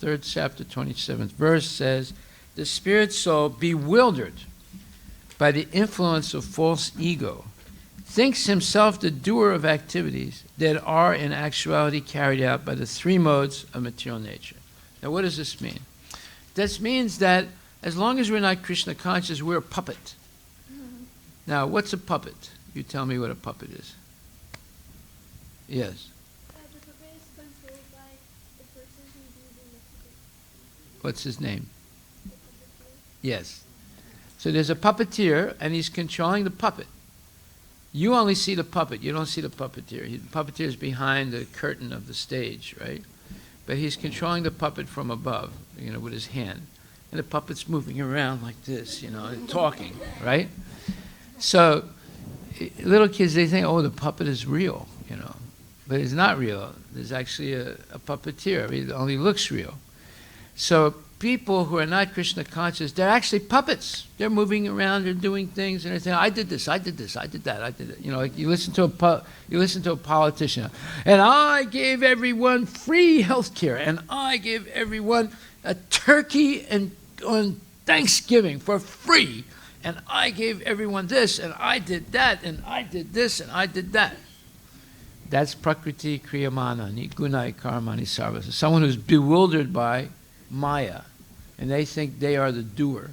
3rd chapter, 27th verse says, the spirit soul, bewildered by the influence of false ego, thinks himself the doer of activities that are in actuality carried out by the three modes of material nature. Now what does this mean? This means that as long as we're not Krishna conscious, we're a puppet. Now, what's a puppet? You tell me what a puppet is. Yes. The puppet is controlled by the person who's using the puppet. What's his name? Yes. So there's a puppeteer, and he's controlling the puppet. You only see the puppet. You don't see the puppeteer. The puppeteer is behind the curtain of the stage, right? But he's controlling the puppet from above, with his hand. And the puppet's moving around like this, and talking, right? So little kids, they think, oh, the puppet is real, But it's not real. There's actually a puppeteer. I mean, it only looks real. So people who are not Krishna conscious, they're actually puppets. They're moving around, they're doing things, and they're saying, I did this, I did this, I did that, I did it. Like you listen to a politician, and I gave everyone free health care, and I gave everyone a turkey and on Thanksgiving for free, and I gave everyone this, and I did that, and I did this, and I did that. That's Prakriti Kriyamana, Gunai Karmani Sarvasa. Someone who's bewildered by Maya, and they think they are the doer.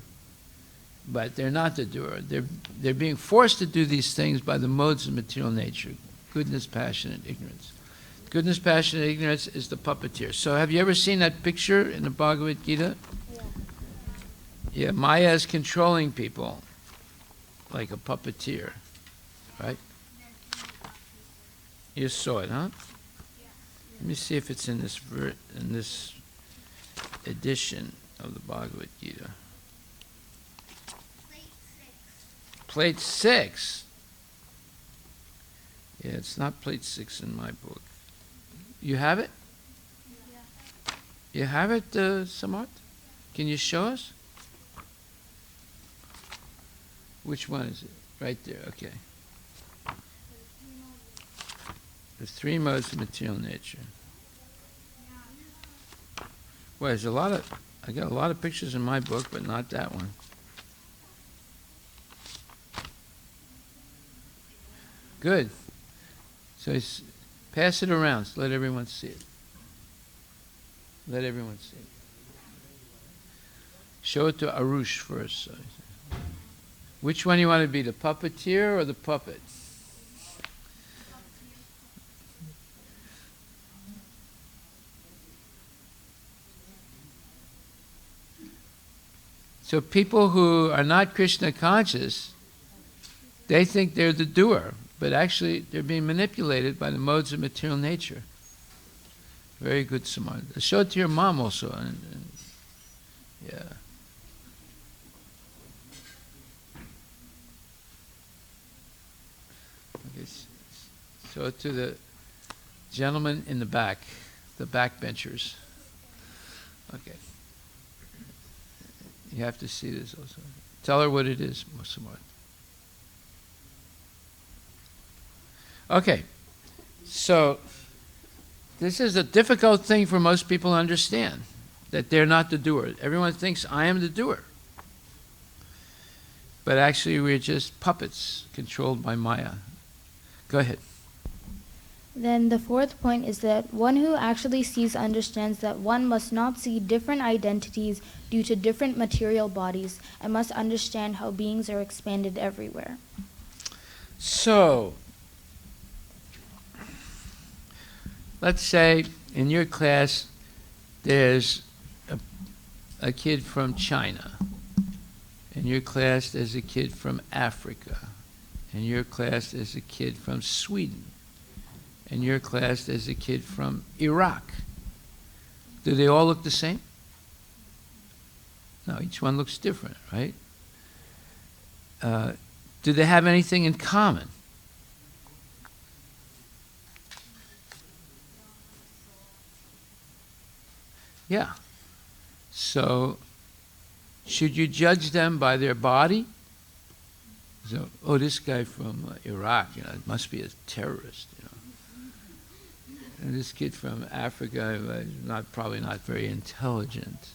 but they're not the doer. They're being forced to do these things by the modes of material nature: goodness, passion, and ignorance. Goodness, passion, and ignorance is the puppeteer. So have you ever seen that picture in the Bhagavad Gita? Yeah, Maya is controlling people like a puppeteer, right? You saw it, huh? Let me see if it's in this edition of the Bhagavad Gita. Plate 6. Yeah, it's not plate 6 in my book. You have it? Yeah. You have it, Samarth? Can you show us? Which one is it? Right there, okay. The 3 modes of material nature. Well, there's I got a lot of pictures in my book, but not that one. Good. So pass it around, so let everyone see it. Let everyone see it. Show it to Arush first. So. Which one you want to be, the puppeteer or the puppet? So people who are not Krishna conscious, they think they're the doer, but actually they're being manipulated by the modes of material nature. Very good, Samar. Show it to your mom also. Yeah. Okay. Show it to the gentleman in the back, the backbenchers. Okay. You have to see this also. Tell her what it is, Samar. Okay, so this is a difficult thing for most people to understand, that they're not the doer. Everyone thinks I am the doer. But actually we're just puppets controlled by Maya. Go ahead. Then the 4th point is that one who actually sees understands that one must not see different identities due to different material bodies and must understand how beings are expanded everywhere. So, let's say in your class there's a kid from China. In your class there's a kid from Africa. In your class there's a kid from Sweden. In your class there's a kid from Iraq. Do they all look the same? No, each one looks different, right? Do they have anything in common? Yeah. So, should you judge them by their body? So, oh, this guy from Iraq, it must be a terrorist, And this kid from Africa, probably not very intelligent.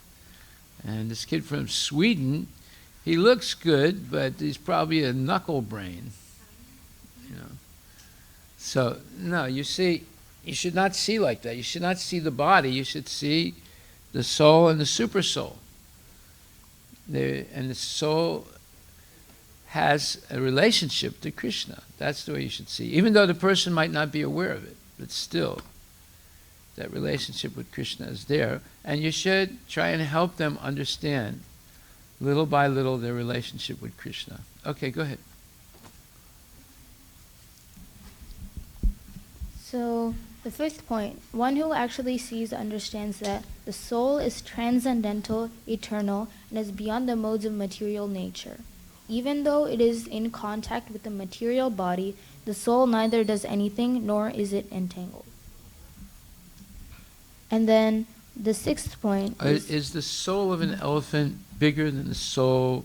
And this kid from Sweden, he looks good, but he's probably a knuckle brain, So, no, you see, you should not see like that. You should not see the body. You should see the soul and the super soul. And the soul has a relationship to Krishna. That's the way you should see. Even though the person might not be aware of it, but still, that relationship with Krishna is there. And you should try and help them understand, little by little, their relationship with Krishna. Okay, go ahead. So, the 5th point, one who actually sees understands that the soul is transcendental, eternal, and is beyond the modes of material nature. Even though it is in contact with the material body, the soul neither does anything nor is it entangled. And then the 6th point is the soul of an elephant bigger than the soul,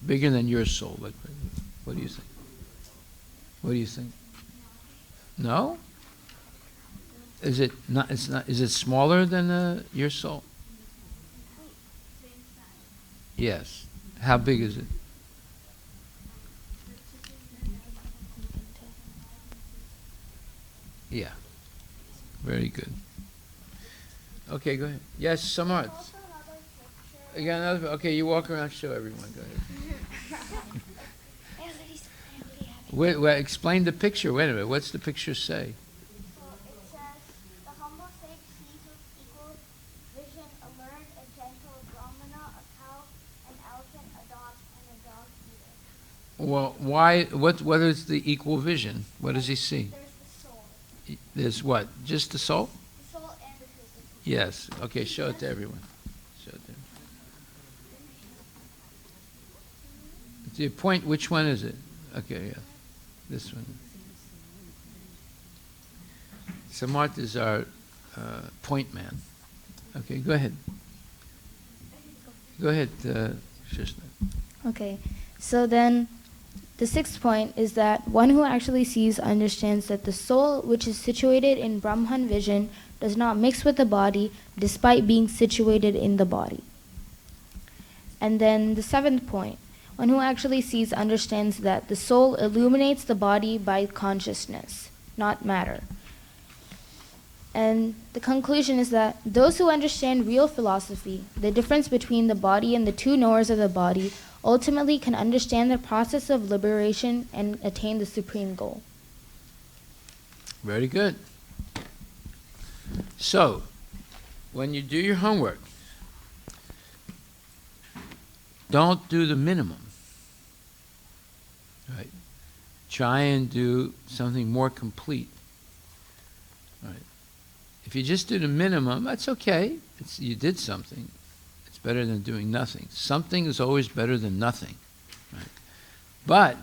bigger than your soul? What do you think? What do you think? No? Is it not? It's not. Is it smaller than your soul? Yes. How big is it? Yeah. Very good. Okay, go ahead. Yes, Samarth. Also another picture You got another? Okay, you walk around, show everyone. Go ahead. Wait, explain the picture. Wait a minute. What's the picture say? So it says, the humble sage sees with equal vision a learned and gentle brahmana, a cow, an elephant, a dog, and a dog eater. Well, why? What is the equal vision? What does he see? There's the soul. There's what? Just the soul? The soul and the physical. Yes. Okay, show it to everyone. Show it to everyone. The point, which one is it? Okay, yeah. This one. Samarth is our point man. Okay, go ahead. Go ahead, Krishna. Okay, so then the sixth point is that one who actually sees understands that the soul, which is situated in Brahman vision, does not mix with the body despite being situated in the body. And then the seventh point, one who actually sees understands that the soul illuminates the body by consciousness, not matter. And the conclusion is that those who understand real philosophy, the difference between the body and the two knowers of the body, ultimately can understand the process of liberation and attain the supreme goal. Very good. So, when you do your homework, don't do the minimum. Right? Try and do something more complete. Right? If you just do the minimum, that's okay. You did something. It's better than doing nothing. Something is always better than nothing. Right? But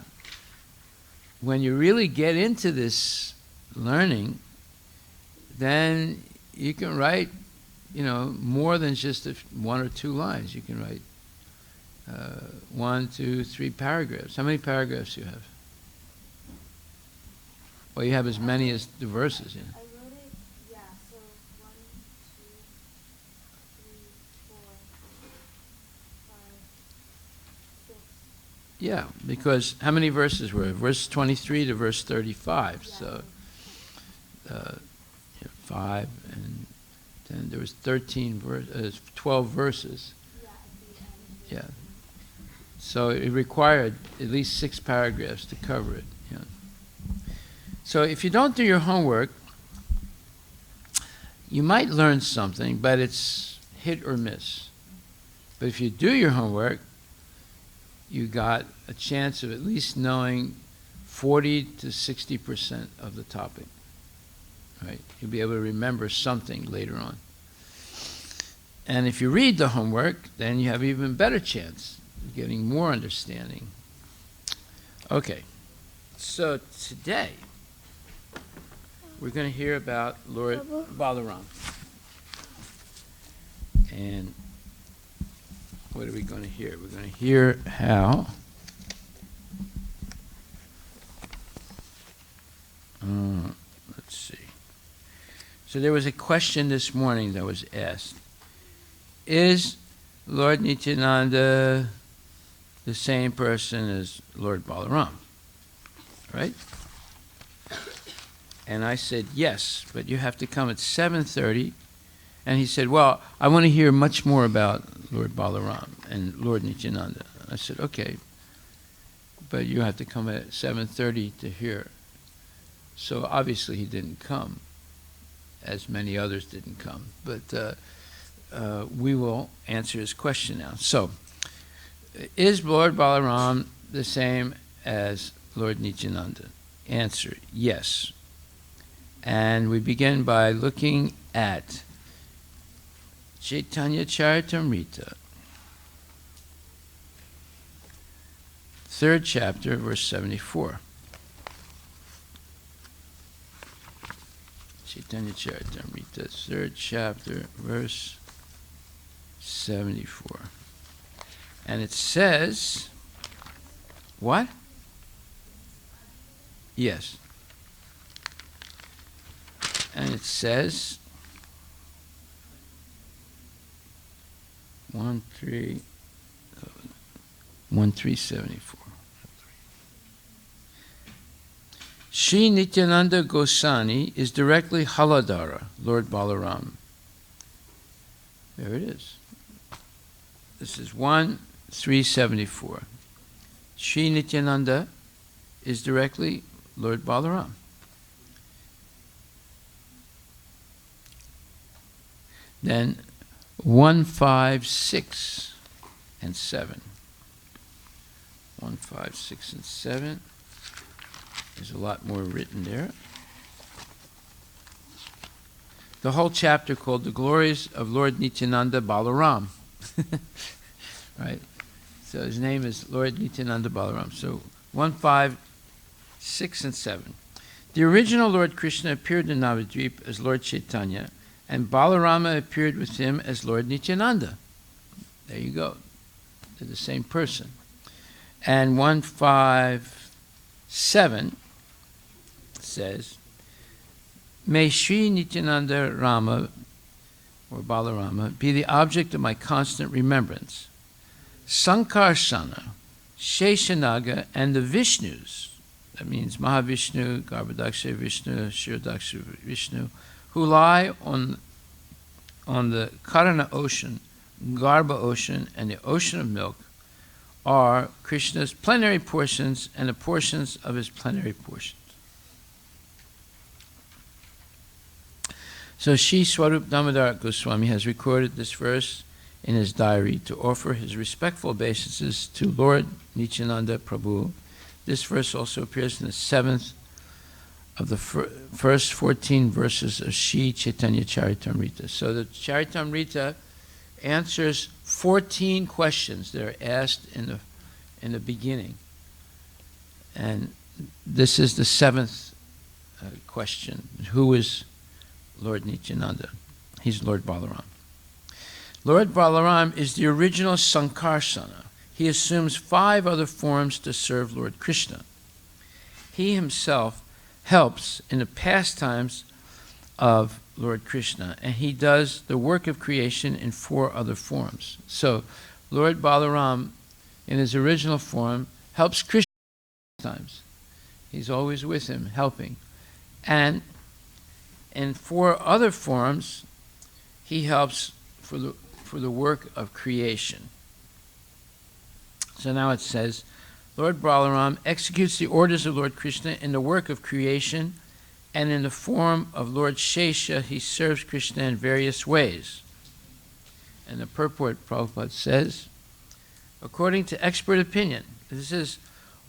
when you really get into this learning, then you can write, more than just one or two lines. You can write 1, 2, 3 paragraphs. How many paragraphs do you have? Well, you have as many as the verses. I wrote it, so 1, 2, 3, 4, 5, 6. Yeah, because how many verses were it? Verse 23 to verse 35. So 5, and then there was 12 verses. Yeah. So it required at least 6 paragraphs to cover it. So if you don't do your homework, you might learn something, but it's hit or miss. But if you do your homework, you got a chance of at least knowing 40 to 60% of the topic. Right? You'll be able to remember something later on. And if you read the homework, then you have an even better chance of getting more understanding. Okay, so today we're going to hear about Lord Balaram. And what are we going to hear? We're going to hear how let's see. So there was a question this morning that was asked. Is Lord Nityananda the same person as Lord Balaram? Right? And I said, yes, but you have to come at 7:30. And he said, well, I want to hear much more about Lord Balaram and Lord Nityananda. I said, okay, but you have to come at 7:30 to hear. So obviously he didn't come, as many others didn't come. But we will answer his question now. So, is Lord Balaram the same as Lord Nityananda? Answer, yes. And we begin by looking at Chaitanya Charitamrita, 3rd chapter, verse 74. Chaitanya Charitamrita, 3rd chapter, verse 74. And it says, what? Yes. And it says, 1374. Shri Nityananda Goswami is directly Haladhara, Lord Balaram. There it is. This is 1,374. Sri Nityananda is directly Lord Balaram. Then 156 and 7. 1, 5, 6, and 7. There's a lot more written there. The whole chapter called The Glories of Lord Nityananda Balaram. Right? So his name is Lord Nityananda Balaram. So 1, 5, 6, and 7. The original Lord Krishna appeared in Navadvip as Lord Chaitanya, and Balarama appeared with him as Lord Nityananda. There you go. They're the same person. And 1, 5, 7 says, May Sri Nityananda Rama, or Balarama, be the object of my constant remembrance. Sankarsana, Sheshanaga, and the Vishnus, that means Mahavishnu, Garbhodaksha Vishnu, Kshirodaksha Vishnu, who lie on the Karana ocean, Garbha ocean, and the ocean of milk, are Krishna's plenary portions and the portions of his plenary portions. So Sri Swarup Damodar Goswami has recorded this verse in his diary to offer his respectful obeisances to Lord Nityananda Prabhu. This verse also appears in the 7th of the first 14 verses of Sri Chaitanya Charitamrita. So the Charitamrita answers 14 questions that are asked in the beginning. And this is the 7th question. Who is Lord Nityananda? He's Lord Balaram. Lord Balaram is the original Sankarsana. He assumes 5 other forms to serve Lord Krishna. He himself helps in the pastimes of Lord Krishna, and he does the work of creation in 4 other forms. So Lord Balaram, in his original form, helps Krishna times. He's always with him, helping. And in 4 other forms, he helps for the work of creation. So now it says, Lord Balaram executes the orders of Lord Krishna in the work of creation, and in the form of Lord Shesha, he serves Krishna in various ways. And the purport, Prabhupada says, according to expert opinion, this is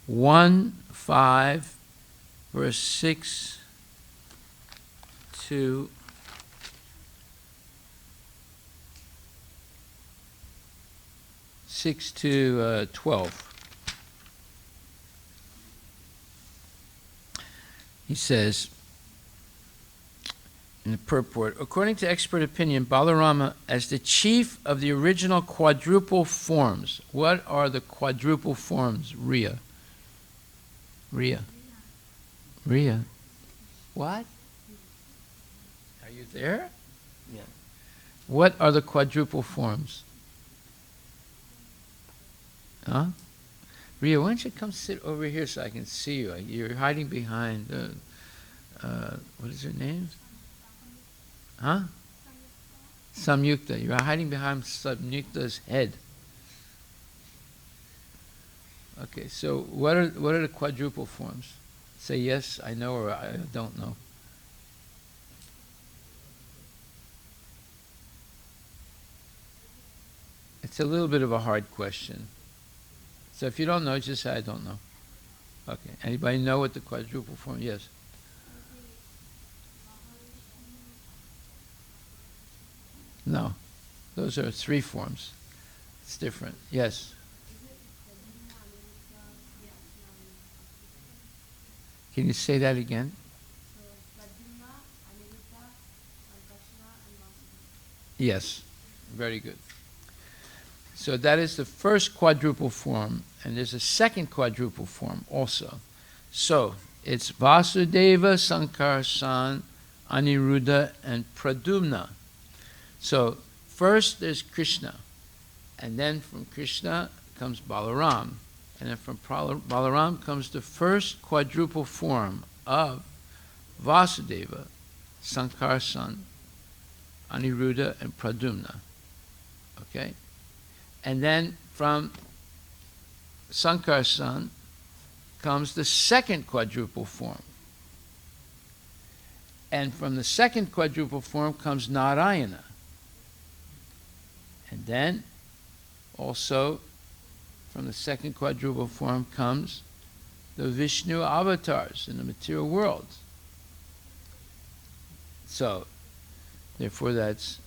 1:5, verse 6 to 12. He says, in the purport, according to expert opinion, Balarama, as the chief of the original quadruple forms. What are the quadruple forms, Ria? Ria. What? Are you there? Yeah. What are the quadruple forms? Huh? Ria, why don't you come sit over here so I can see you? You're hiding behind, what is her name? Huh? Samyukta. You're hiding behind Samyukta's head. Okay, so what are the quadruple forms? Say yes, I know, or I don't know. It's a little bit of a hard question. So if you don't know, just say I don't know. Okay. Anybody know what the quadruple form? Yes. No. Those are 3 forms. It's different. Yes. Can you say that again? Yes. Very good. So that is the first quadruple form, and there's a second quadruple form also. So it's Vasudeva, Sankarsan, Aniruddha, and Pradumna. So first there's Krishna, and then from Krishna comes Balaram, and then from Balaram comes the first quadruple form of Vasudeva, Sankarsan, Aniruddha, and Pradumna. Okay? And then from Sankarsan comes the second quadruple form. And from the second quadruple form comes Narayana. And then also from the second quadruple form comes the Vishnu avatars in the material world. So, therefore that's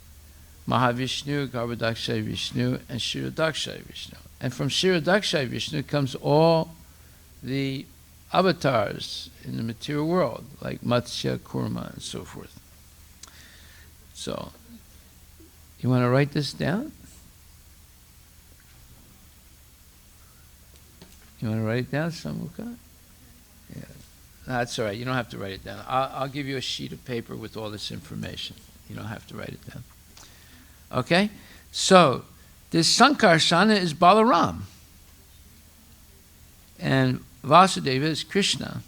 Mahavishnu, Garbhodakshaya Vishnu, and Kshirodakshaya Vishnu. And from Kshirodakshaya Vishnu comes all the avatars in the material world, like Matsya, Kurma, and so forth. So, you want to write this down? You want to write it down, Samukha? Yeah. No, that's all right. You don't have to write it down. I'll give you a sheet of paper with all this information. You don't have to write it down. Okay? So, this Sankarsana is Balaram. And Vasudeva is Krishna.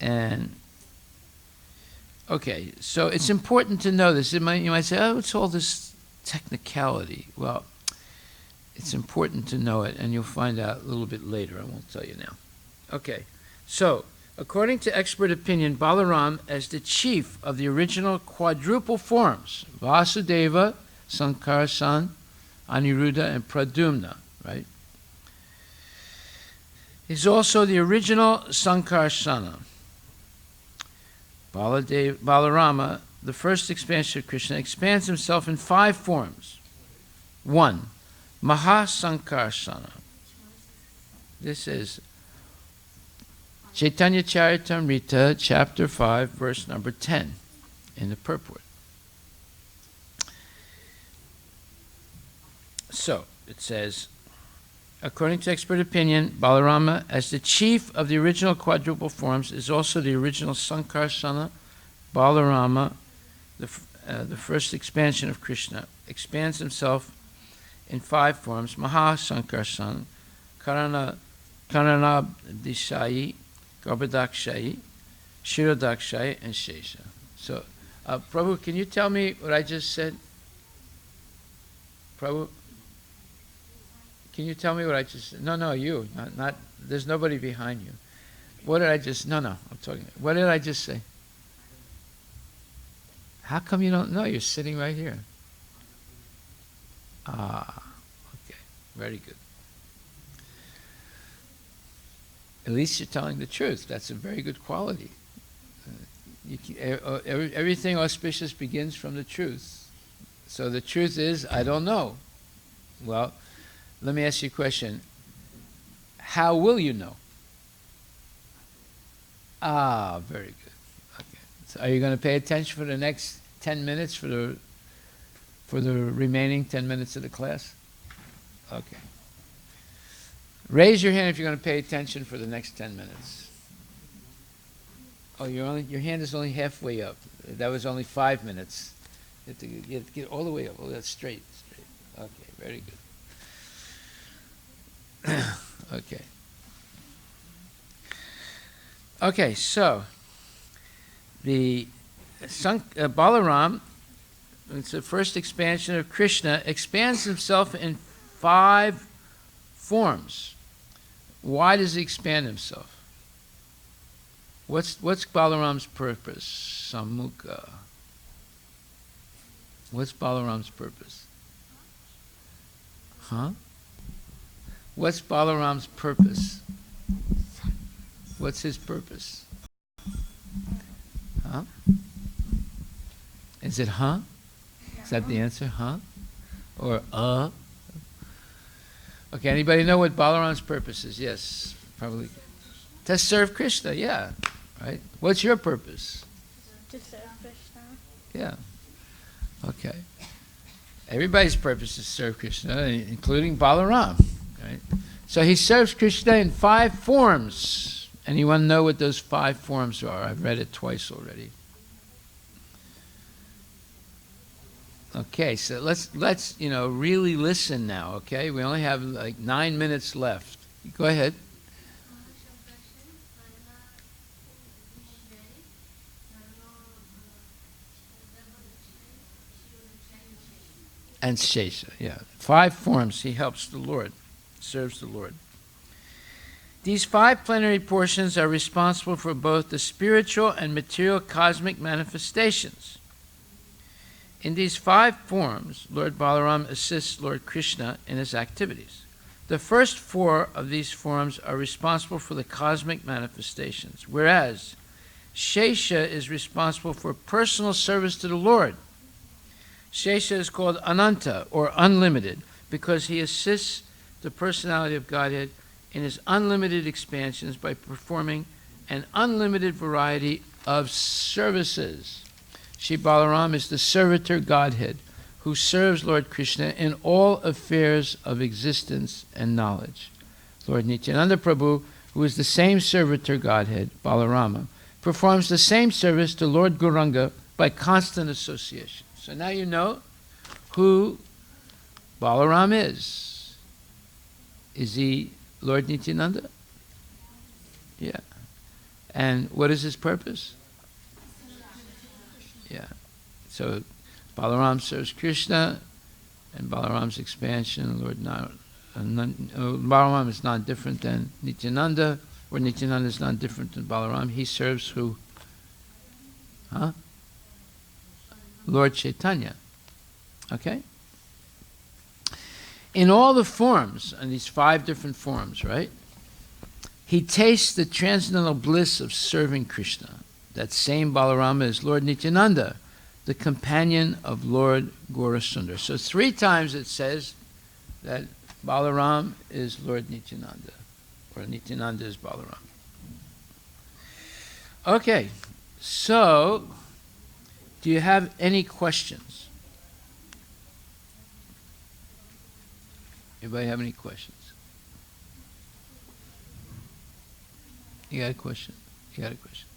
And, okay, so it's important to know this. You might say, oh, it's all this technicality. Well, it's important to know it, and you'll find out a little bit later. I won't tell you now. Okay, so, according to expert opinion, Balaram as the chief of the original quadruple forms, Vasudeva, Sankarsan, Aniruddha, and Pradyumna, right? Is also the original Sankarsana. Balarama, the first expansion of Krishna, expands himself in 5 forms. 1. Mahasankarsana. This is Chaitanya Charitamrita, chapter 5, verse number 10, in the purport. So, it says, according to expert opinion, Balarama, as the chief of the original quadruple forms, is also the original Sankarsana. Balarama, the first expansion of Krishna, expands himself in 5 forms: Mahasankarsana, Karanabdishayi, Garbhodakshayi, Kshirodakshayi, and Shesha. So, Prabhu, can you tell me what I just said? Prabhu? Can you tell me what I just said? No, you. Not. There's nobody behind you. What did I just... No, I'm talking... What did I just say? How come you don't know? You're sitting right here. Okay. Very good. At least you're telling the truth. That's a very good quality. Everything auspicious begins from the truth. So the truth is, I don't know. Well, let me ask you a question. How will you know? Very good. Okay. So are you going to pay attention for the next 10 minutes for the remaining 10 minutes of the class? Okay. Raise your hand if you're going to pay attention for the next 10 minutes. Oh, your hand is only halfway up. That was only 5 minutes. You have to get all the way up. Oh, that's straight. Okay, very good. Okay. Okay, so the Balaram, it's the first expansion of Krishna, expands himself in 5 forms. Why does he expand himself? What's Balaram's purpose? Samukha. What's Balaram's purpose? Huh? What's Balaram's purpose? What's his purpose? Huh? Is it huh? Is that the answer? Huh? Or Okay, anybody know what Balaram's purpose is? Yes, probably. To serve Krishna, yeah. Right? What's your purpose? To serve Krishna. Yeah. Okay. Everybody's purpose is to serve Krishna, including Balaram. Right? So he serves Krishna in 5 forms. And you want to know what those 5 forms are? I've read it twice already. Okay, so let's really listen now, okay? We only have like 9 minutes left. Go ahead. And Shesha, yeah. 5 forms he helps the Lord, serves the Lord. These 5 plenary portions are responsible for both the spiritual and material cosmic manifestations. In these 5 forms, Lord Balaram assists Lord Krishna in his activities. The first 4 of these forms are responsible for the cosmic manifestations, whereas Shesha is responsible for personal service to the Lord. Shesha is called Ananta, or unlimited, because he assists the personality of Godhead in his unlimited expansions by performing an unlimited variety of services. Shri Balaram is the servitor Godhead who serves Lord Krishna in all affairs of existence and knowledge. Lord Nityananda Prabhu, who is the same servitor Godhead, Balarama, performs the same service to Lord Gauranga by constant association. So now you know who Balaram is. Is he Lord Nityananda? Yeah. And what is his purpose? Yeah. So Balaram serves Krishna, and Balaram's expansion, Balaram is not different than Nityananda, or Nityananda is not different than Balaram. He serves who? Lord Chaitanya. Okay? In all the forms, and these 5 different forms, right? He tastes the transcendental bliss of serving Krishna. That same Balarama is Lord Nityananda, the companion of Lord Gaurasundar. So 3 times it says that Balaram is Lord Nityananda, or Nityananda is Balaram. Okay, so do you have any questions? Anybody have any questions? You got a question? You got a question?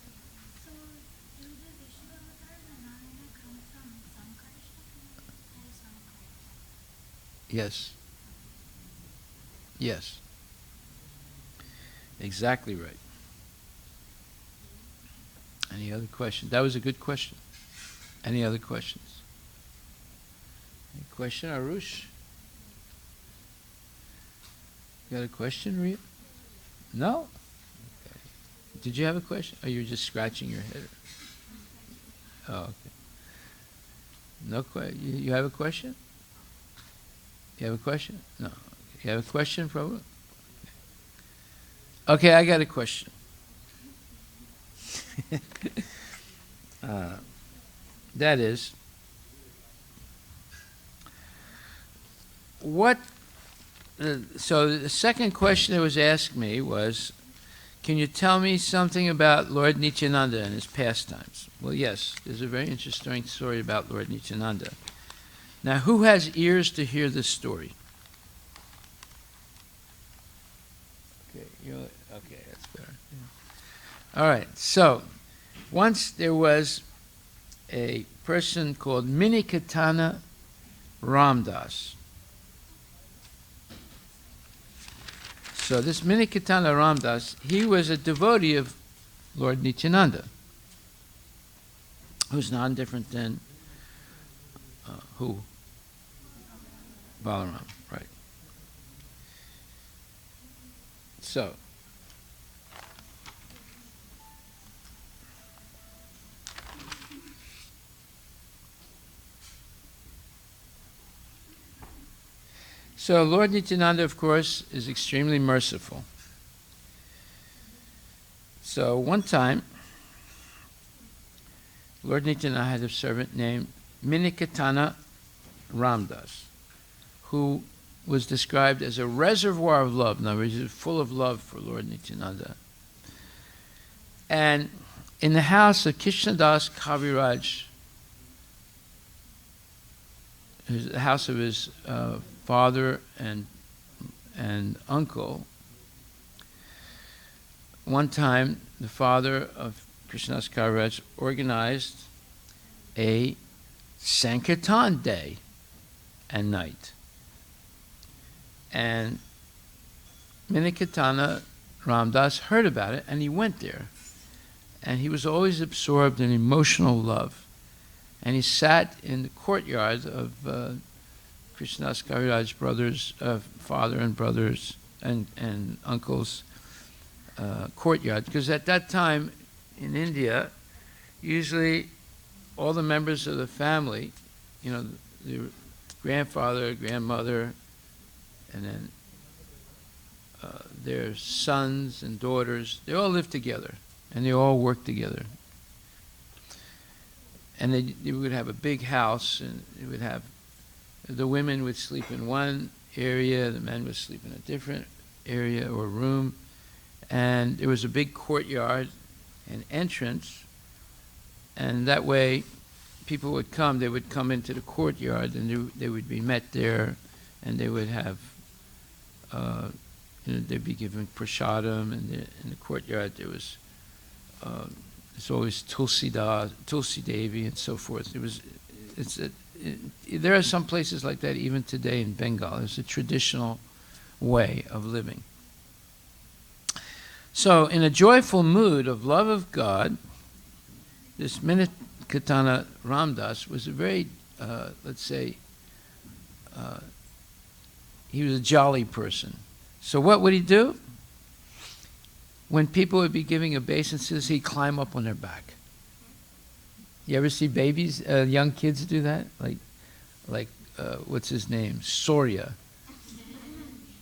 Yes. Yes. Exactly right. Any other questions? That was a good question. Any other questions? Any question, Arush? You got a question, Rhea? No? Okay. Did you have a question? Or you were just scratching your head? Oh, okay. No question. You have a question? You have a question? No. You have a question, Prabhu? Okay, I got a question. That is, so the second question that was asked me was, can you tell me something about Lord Nityananda and his pastimes? Well, yes, there's a very interesting story about Lord Nityananda. Now, who has ears to hear this story? Okay, that's better. Yeah. All right, so once there was a person called Minikatana Ramdas. So this Minikatana Ramdas, he was a devotee of Lord Nityananda, who's non different than who? Balaram, right. So, Lord Nityananda, of course, is extremely merciful. So one time, Lord Nityananda had a servant named Minikatana Ramdas, who was described as a reservoir of love. In other words, he was full of love for Lord Nityananda. And in the house of Krishnadas Kaviraj, the house of his father and uncle, one time the father of Krishnadas Kaviraj organized a Sankirtan day and night. And Minikatana Ramdas heard about it, and he went there. And he was always absorbed in emotional love. And he sat in the courtyard of Krishnadas Kaviraj brothers, father and brothers and uncles' courtyard. Because at that time in India, usually all the members of the family, the grandfather, grandmother, and then their sons and daughters, they all lived together and they all worked together. And they would have a big house, and it would have, the women would sleep in one area, the men would sleep in a different area or room, and there was a big courtyard and entrance, and that way people would come, they would come into the courtyard, and they would be met there, and they would have, they'd be given prasadam, and in the courtyard there was, there's always Tulsi Devi and so forth. There are some places like that even today in Bengal. It's a traditional way of living. So in a joyful mood of love of God, this Minikatana Ramdas was a very, let's say, he was a jolly person. So what would he do? When people would be giving obeisances, he'd climb up on their back. You ever see babies, young kids do that? Like what's his name? Surya.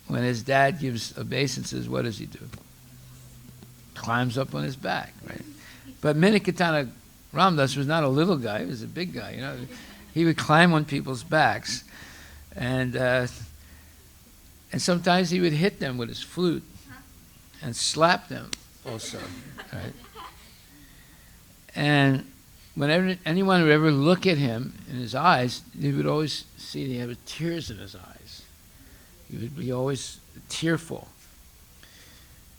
When his dad gives obeisances, what does he do? Climbs up on his back, right? But Minikatana Ramdas was not a little guy; he was a big guy. He would climb on people's backs, and sometimes he would hit them with his flute and slap them also, right? And whenever anyone would ever look at him in his eyes, they would always see he had tears in his eyes. He would be always tearful.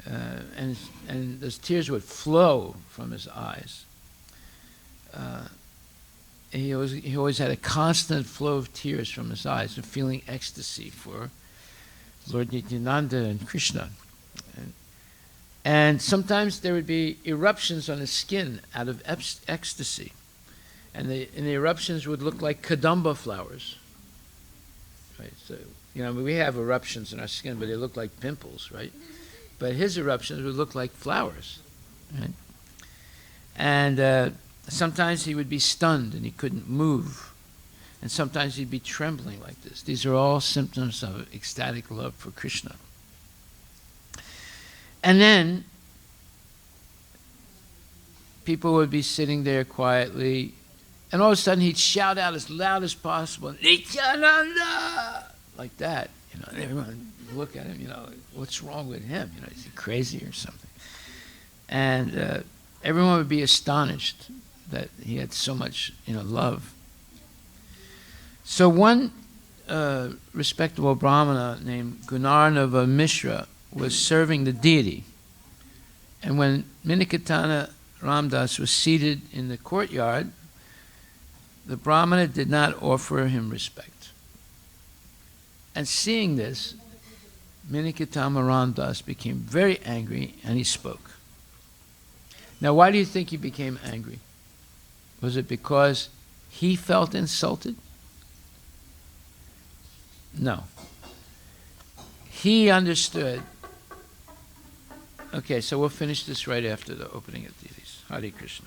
And those tears would flow from his eyes. He always had a constant flow of tears from his eyes, and feeling ecstasy for Lord Nityananda and Krishna. And sometimes there would be eruptions on his skin out of ecstasy. And the eruptions would look like kadamba flowers. Right? So, we have eruptions in our skin, but they look like pimples, right? But his eruptions would look like flowers. Right? And sometimes he would be stunned and he couldn't move. And sometimes he'd be trembling like this. These are all symptoms of ecstatic love for Krishna. And then people would be sitting there quietly, and all of a sudden he'd shout out as loud as possible, Nityananda! Like that. And everyone would look at him, what's wrong with him? Is he crazy or something? And everyone would be astonished that he had so much love. So one respectable Brahmana named Gunarnava Mishra was serving the deity. And when Minikatana Ramdas was seated in the courtyard, the Brahmana did not offer him respect. And seeing this, Minikatana Ramdas became very angry and he spoke. Now, why do you think he became angry? Was it because he felt insulted? No. He understood. Okay, so we'll finish this right after the opening of deities. Hare Krishna.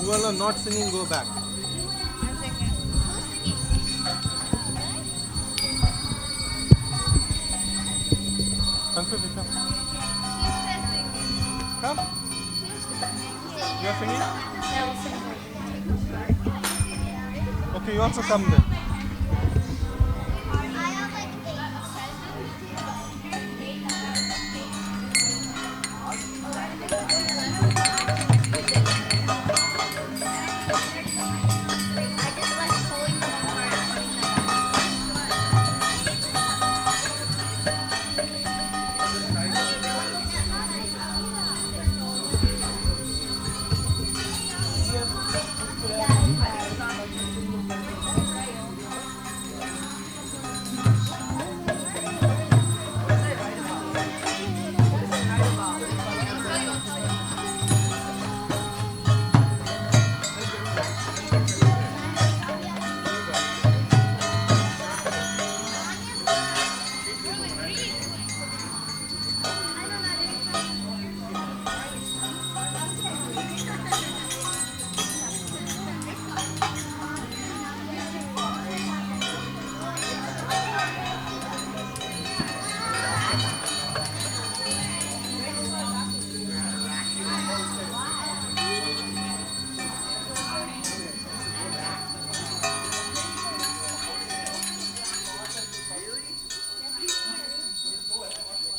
who are not singing, go back. Sanskrit, come. Come. You are singing? Okay, you also come then.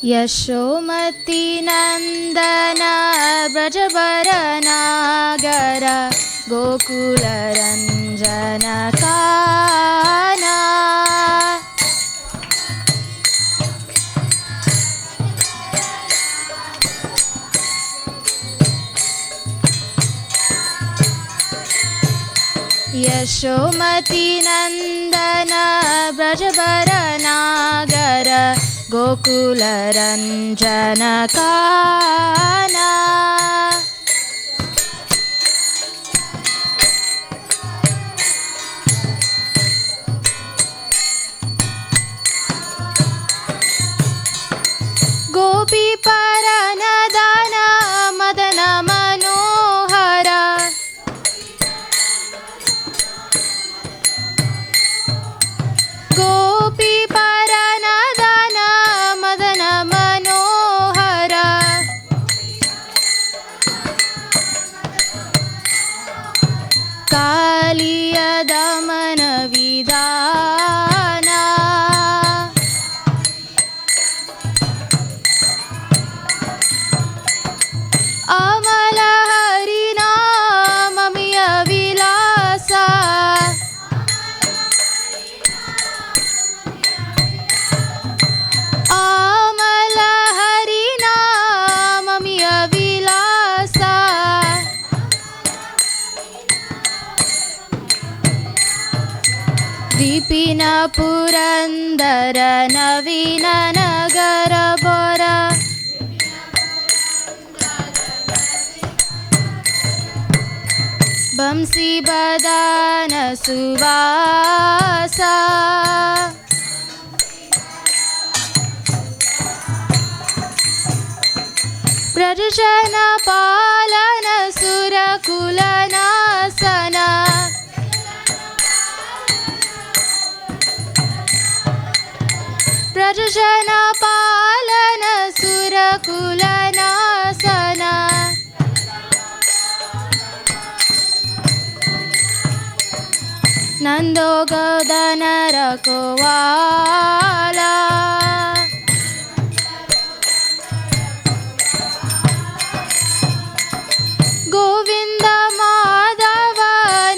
Yashomati नंदन ब्रजवर नागर गोकुल रंजन काना यशोमती नंदन ब्रजवर नागर गोकुल रंजन काना गोपी परनदन मदन मनोहर गोपी परनदन मदन मनोहर कालिय दमन विधाना अमल हरिनाममिय विलासा अमल हरिनाममिय विलासा विपिन पुरंदर नवीन नगर bore बंसी बदान सुवासा ब्रजजन पालन सुरकुल नासन ब्रजजन पालन सुरकुल नासन नंदो गौदन रखवाला गोविंद माधव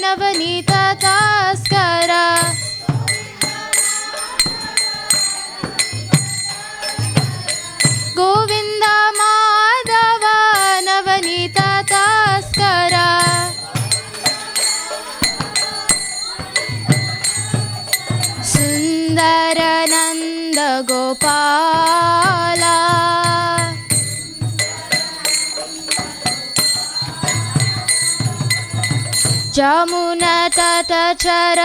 नवनीत तस्कर गोविंद माधव नवनीत तस्कर सुंदर नंद गोपाला जमुना तट चर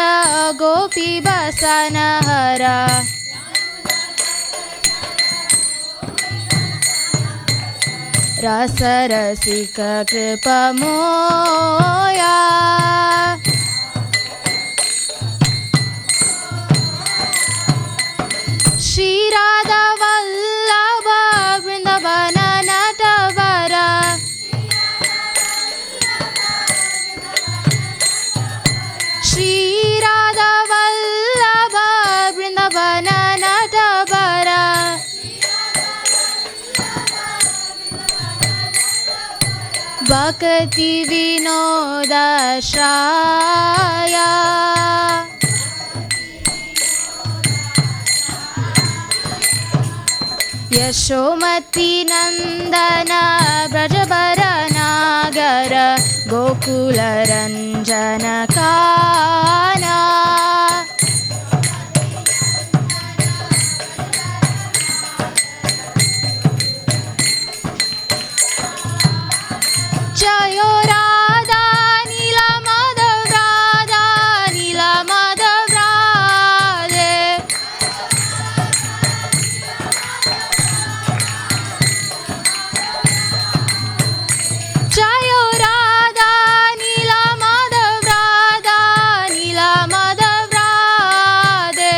गोपी बसन हर रसरसिक कृपमोया श्री राधा वल्लभ वृंदावन नटवर श्री राधा वल्लभ वृंदावन नटवर भक्ति विनोद श्राया यशोमती नंदन ब्रजबर नागर गोकुल रंजन काना जयो राधा नीला माधव राधा नीला माधव राधे जयो राधा नीला माधव राधा नीला माधव राधे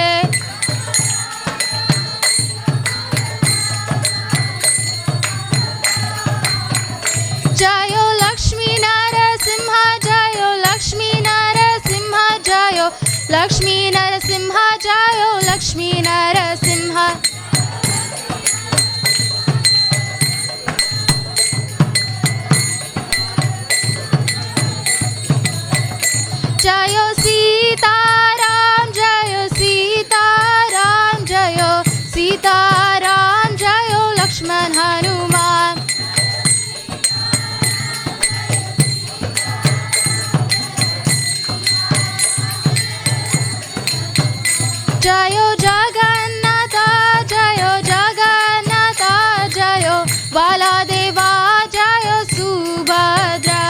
जयो लक्ष्मी नरसिंह जयो लक्ष्मी नरसिंह जयो लक्ष्मी नरसिंह जयो लक्ष्मी नरसिंह जयो सीताराम जयो सीताराम जयो सीताराम जयो लक्ष्मण हनुमान जयो जगन्नाथ जयो जगन्नाथ जयो बालादेवा जयो सुभद्रा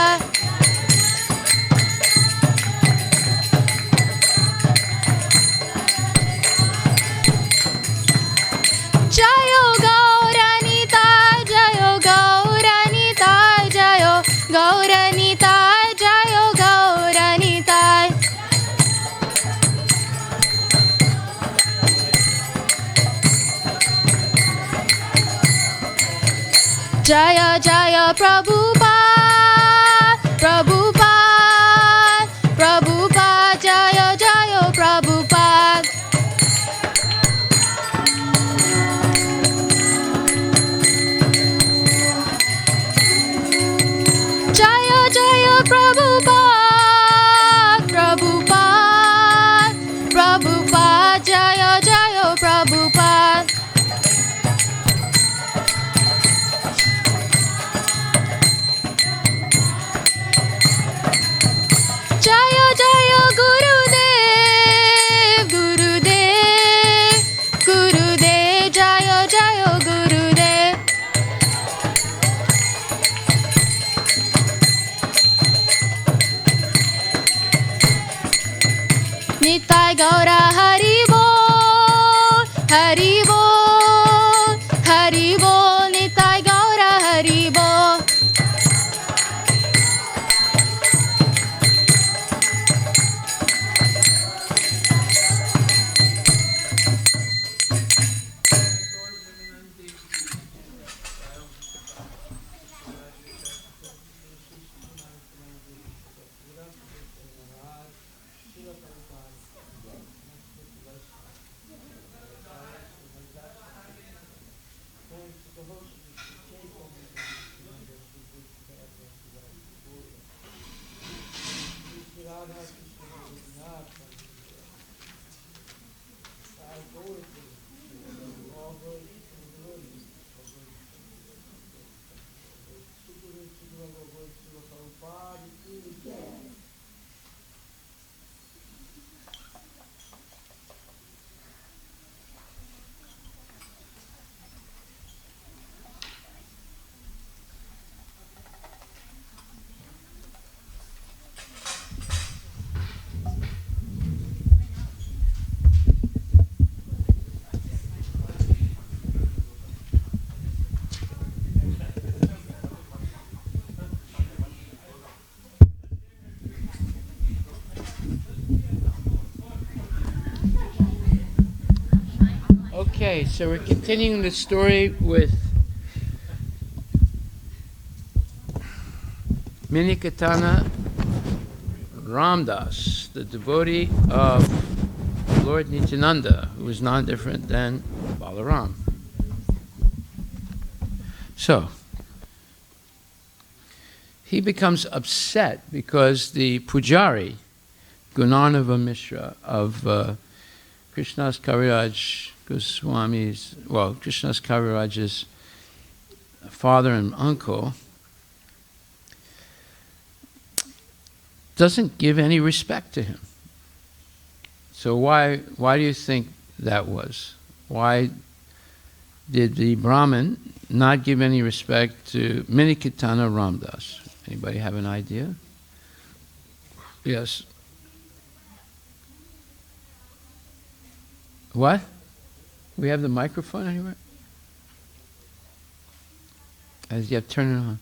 जयो गौरनीता जयो गौरनीता जयो गौरनीता जयो गौरनीता जय जय प्रभुपाद प्रभुपाद प्रभुपाद जय जय प्रभुपाद जय जय प्रभुपाद प्रभुपाद प्रभुपाद जय जय प्रभुपाद जय जय गुरुदेव गुरुदेव गुरुदेव जय जय गुरुदेव निताय गौरा हरि बोल हरि बोल हरि बोल निताय गौरा हरि बोल Okay, so we're continuing the story with Minikatana Ramdas, the devotee of Lord Nityananda, who was none different than Balaram. So, he becomes upset because the pujari, Gunarnava Mishra of Krishnas Kaviraj Goswami's, well, Krishnas Kaviraj's father and uncle, doesn't give any respect to him. So why do you think that was? Why did the Brahmin not give any respect to Minikatana Ramdas? Anybody have an idea? Yes. What? We have the microphone anywhere? As you have to turn it on.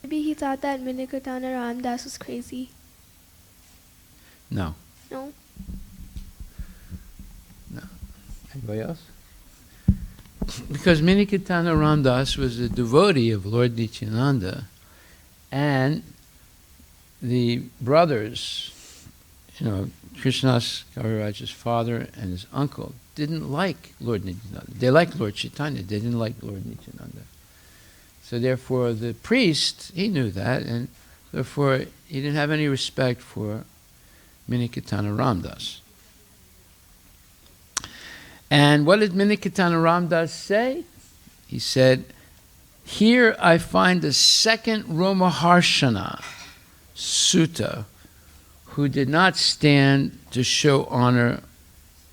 Maybe he thought that Minikatana Ramdas was crazy. No. No? No. Anybody else? Because Minikatana Ramdas was a devotee of Lord Nityananda, and the brothers, Krishnas Kaviraj's father and his uncle, didn't like Lord Nityananda. They liked Lord Chaitanya, they didn't like Lord Nityananda. So therefore the priest, he knew that, and therefore he didn't have any respect for Minikatana Ramdas. And what did Minikatana Ramdas say? He said, "Here I find the second Romaharshana Sutta who did not stand to show honor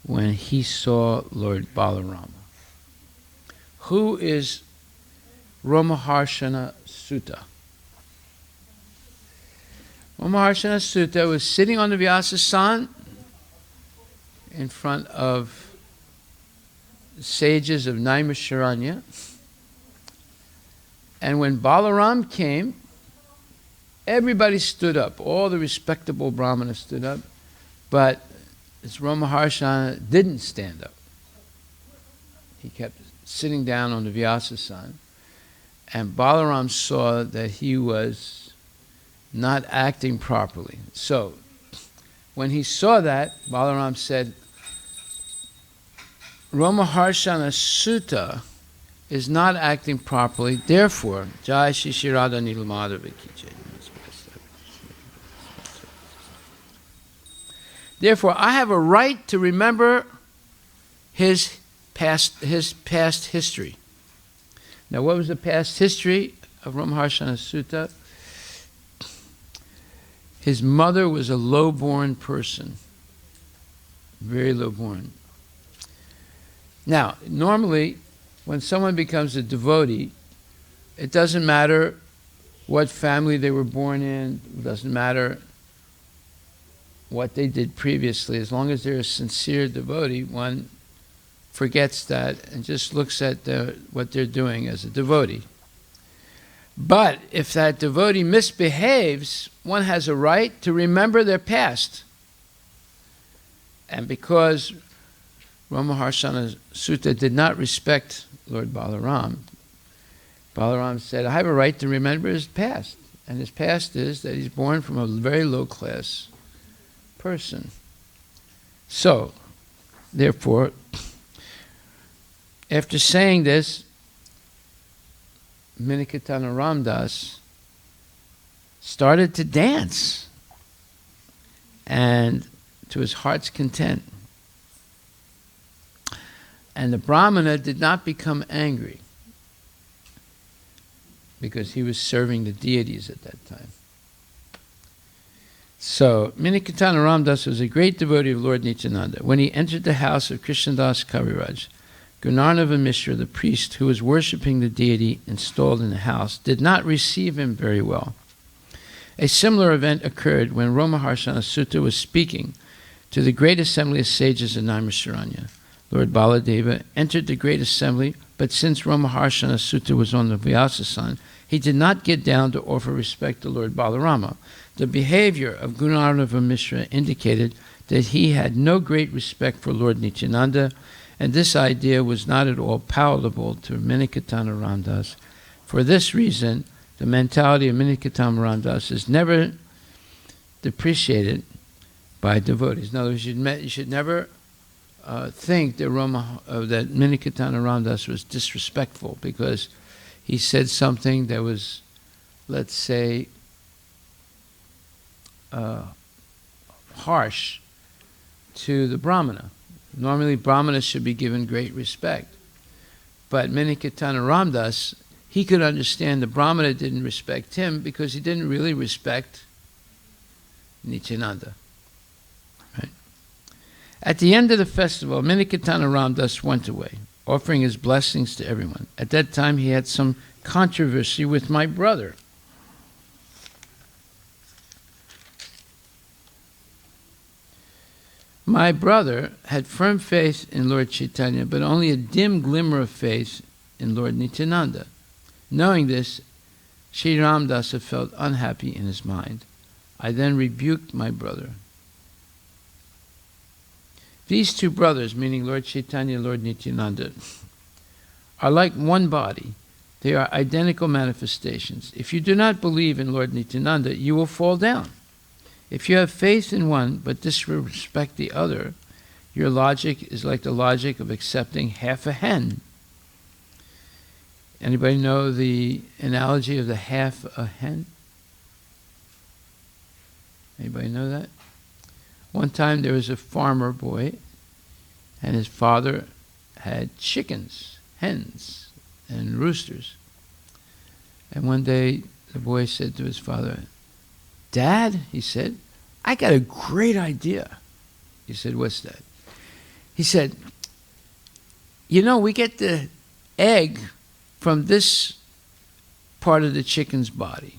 when he saw Lord Balarama." Who is Romaharshana Sutta? Romaharshana Sutta was sitting on the Vyasasan in front of the sages of Naimisharanya, and when Balaram came, everybody stood up. All the respectable brahmanas stood up, but this Romaharshana didn't stand up. He kept sitting down on the Vyasasan, and Balaram saw that he was not acting properly. So, when he saw that, Balaram said, Romaharshana Sutta is not acting properly, therefore, Jai Shri Shri Radha Nilamadhava Ki Jai. Therefore, I have a right to remember his past history. Now, what was the past history of Romaharshana Sutta? His mother was a low-born person, very low-born. Now, normally, when someone becomes a devotee, it doesn't matter what family they were born in, it doesn't matter what they did previously. As long as they're a sincere devotee, one forgets that and just looks at what they're doing as a devotee. But if that devotee misbehaves, one has a right to remember their past. And because Romaharshana Sutta did not respect Lord Balaram, Balaram said, I have a right to remember his past. And his past is that he's born from a very low-class person. So, therefore, after saying this, Minikatana Ramdas started to dance, and to his heart's content. And the Brahmana did not become angry, because he was serving the deities at that time. So, Minikatana Ramdas was a great devotee of Lord Nityananda. When he entered the house of Krishnadas Kaviraj, Gunarnava Mishra, the priest who was worshipping the deity installed in the house, did not receive him very well. A similar event occurred when Romaharshana Sutta was speaking to the great assembly of sages in Naimisharanya. Lord Baladeva entered the great assembly, but since Romaharshana Sutta was on the Vyasasan, he did not get down to offer respect to Lord Balarama. The behavior of Gunarnava Mishra indicated that he had no great respect for Lord Nityananda, and this idea was not at all palatable to Minikatana Ramdas. For this reason, the mentality of Minikatana Ramdas is never depreciated by devotees. In other words, you should never think that that Minikatana Ramdas was disrespectful because he said something that was, let's say, harsh to the Brahmana. Normally, Brahmanas should be given great respect. But Minikatana Ramdas, he could understand the Brahmana didn't respect him because he didn't really respect Nityananda. Right? At the end of the festival, Minikatana Ramdas went away, offering his blessings to everyone. At that time, he had some controversy with my brother. My brother had firm faith in Lord Chaitanya, but only a dim glimmer of faith in Lord Nityananda. Knowing this, Sri Ramdasa felt unhappy in his mind. I then rebuked my brother. These two brothers, meaning Lord Chaitanya and Lord Nityananda, are like one body. They are identical manifestations. If you do not believe in Lord Nityananda, you will fall down. If you have faith in one but disrespect the other, your logic is like the logic of accepting half a hen. Anybody know the analogy of the half a hen? Anybody know that? One time there was a farmer boy, and his father had chickens, hens, and roosters. And one day the boy said to his father, "Dad," he said, "I got a great idea." He said, "What's that?" He said, "You know, we get the egg from this part of the chicken's body.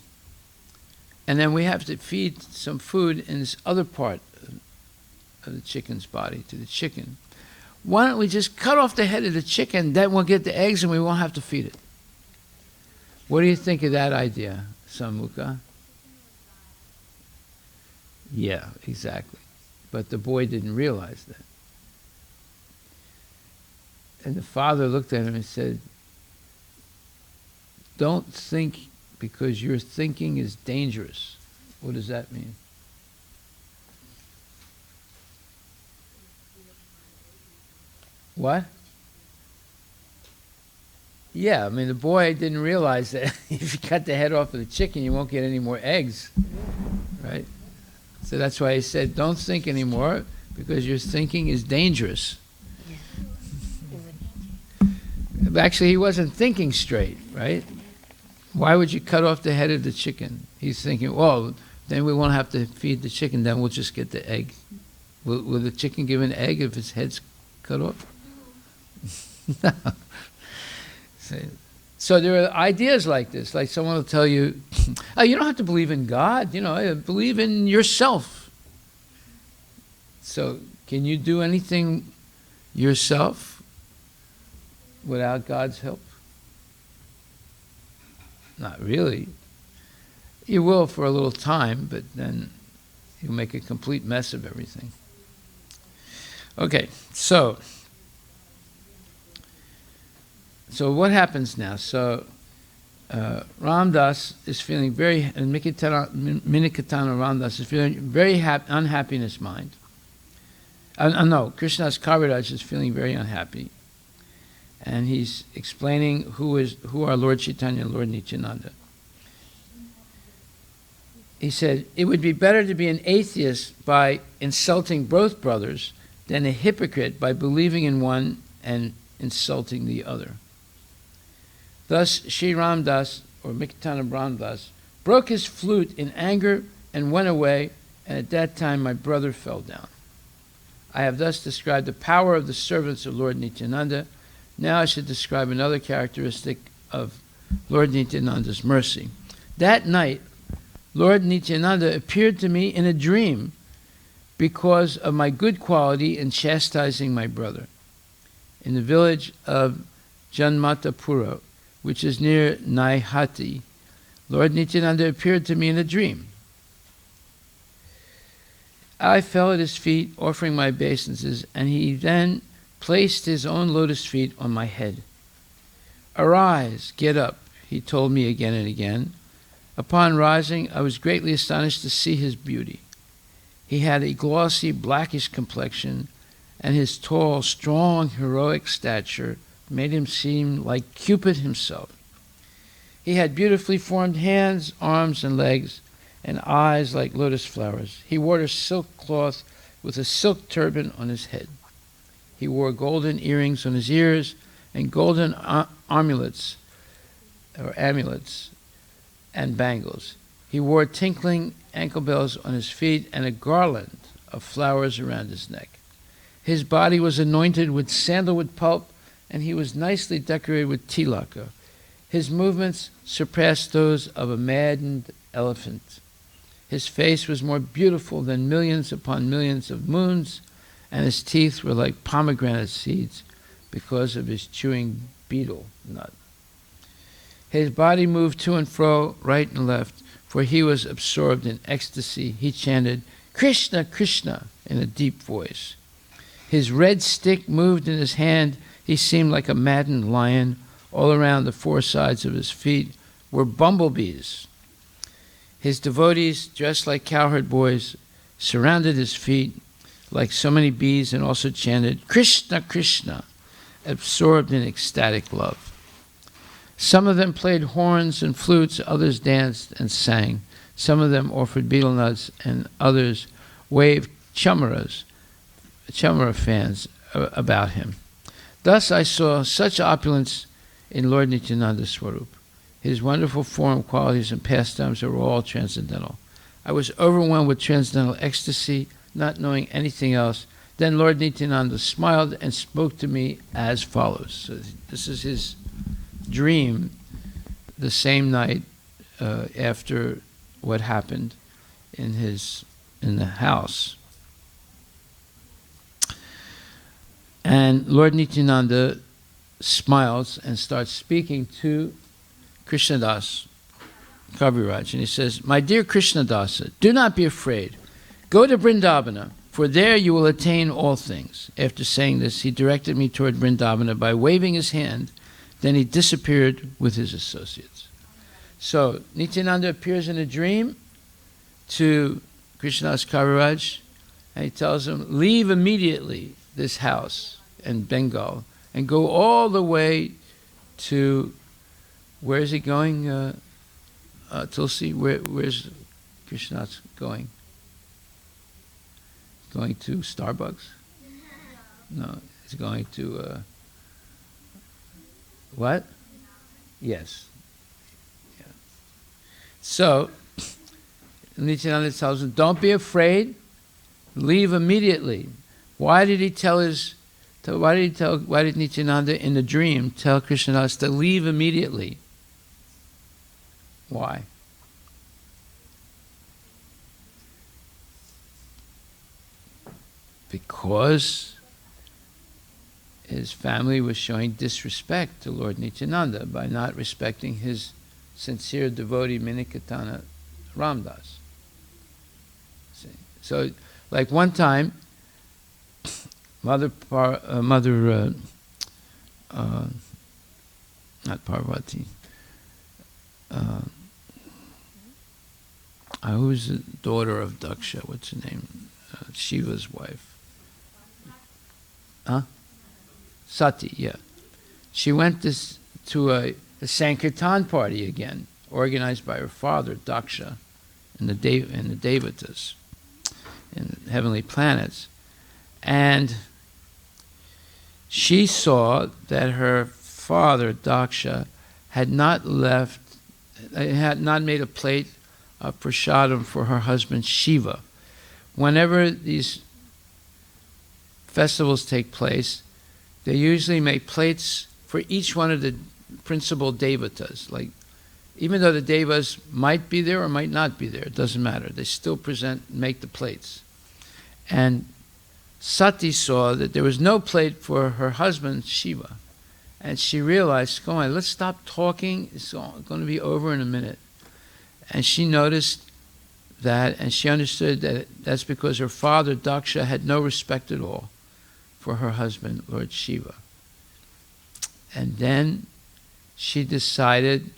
And then we have to feed some food in this other part of the chicken's body to the chicken. Why don't we just cut off the head of the chicken, then we'll get the eggs and we won't have to feed it." What do you think of that idea, Samukha? Yeah, exactly. But the boy didn't realize that. And the father looked at him and said, "Don't think, because your thinking is dangerous." What does that mean? What? Yeah, I mean, the boy didn't realize that if you cut the head off of the chicken, you won't get any more eggs, right? So that's why he said, don't think anymore, because your thinking is dangerous. Actually, he wasn't thinking straight, right? Why would you cut off the head of the chicken? He's thinking, well, then we won't have to feed the chicken, then we'll just get the egg. Will the chicken give an egg if its head's cut off? No. So there are ideas like this, like someone will tell you, "Oh, you don't have to believe in God, believe in yourself." So can you do anything yourself without God's help? Not really. You will for a little time, but then you'll make a complete mess of everything. Okay, so what happens now? So Ramdas is feeling and Minikatana Ramdas is feeling very unhappy in his mind. Krishnadas Kaviraj is feeling very unhappy. And he's explaining who are Lord Chaitanya and Lord Nityananda. He said, it would be better to be an atheist by insulting both brothers than a hypocrite by believing in one and insulting the other. Thus, Sri Ramdas, or Minikatana Ramdas, broke his flute in anger and went away, and at that time my brother fell down. I have thus described the power of the servants of Lord Nityananda. Now I should describe another characteristic of Lord Nityananda's mercy. That night, Lord Nityananda appeared to me in a dream because of my good quality in chastising my brother. In the village of Janmatapura, which is near Naihati, Lord Nityananda appeared to me in a dream. I fell at his feet, offering my obeisances, and he then placed his own lotus feet on my head. Arise, get up, he told me again and again. Upon rising, I was greatly astonished to see his beauty. He had a glossy, blackish complexion, and his tall, strong, heroic stature made him seem like Cupid himself. He had beautifully formed hands, arms, and legs, and eyes like lotus flowers. He wore a silk cloth with a silk turban on his head. He wore golden earrings on his ears and golden amulets and bangles. He wore tinkling ankle bells on his feet and a garland of flowers around his neck. His body was anointed with sandalwood pulp, and he was nicely decorated with tilaka. His movements surpassed those of a maddened elephant. His face was more beautiful than millions upon millions of moons, and his teeth were like pomegranate seeds because of his chewing betel nut. His body moved to and fro, right and left, for he was absorbed in ecstasy. He chanted, "Krishna, Krishna," in a deep voice. His red stick moved in his hand. He seemed like a maddened lion. All around the four sides of his feet were bumblebees. His devotees, dressed like cowherd boys, surrounded his feet like so many bees and also chanted, "Krishna, Krishna," absorbed in ecstatic love. Some of them played horns and flutes, others danced and sang. Some of them offered betel nuts, and others waved chamara fans about him. Thus I saw such opulence in Lord Nityananda Swarup. His wonderful form, qualities, and pastimes are all transcendental. I was overwhelmed with transcendental ecstasy, not knowing anything else. Then Lord Nityananda smiled and spoke to me as follows. So this is his dream the same night after what happened in the house. And Lord Nityananda smiles and starts speaking to Krishnadas Kaviraj, and he says, "My dear Krishnadasa, do not be afraid. Go to Vrindavana, for there you will attain all things." After saying this, he directed me toward Vrindavana by waving his hand. Then he disappeared with his associates. So Nityananda appears in a dream to Krishnadas Kaviraj, and he tells him, leave immediately this house in Bengal and go all the way to, where is he going, Tulsi? Where's Krishnadas going? Going to Starbucks? No, he's going to, what? Yes. Yeah. So, Nityananda tells him, don't be afraid, leave immediately. Why did Nityananda in the dream tell Krishnadas to leave immediately? Why? Because his family was showing disrespect to Lord Nityananda by not respecting his sincere devotee Minikatana Ramdas. See? So, like one time, not Parvati, who's the daughter of Daksha? What's her name? Shiva's wife. Huh? Sati, yeah. She went to a Sankirtan party again, organized by her father, Daksha, in the Devatas, in heavenly planets. And she saw that her father, Daksha, had not made a plate of prasadam for her husband, Shiva. Whenever these festivals take place, they usually make plates for each one of the principal devatas. Like, even though the devas might be there or might not be there, it doesn't matter. They still make the plates. And Sati saw that there was no plate for her husband, Shiva. And she realized, come on, let's stop talking. It's going to be over in a minute. And she noticed that, and she understood that that's because her father, Daksha, had no respect at all for her husband, Lord Shiva. And then she decided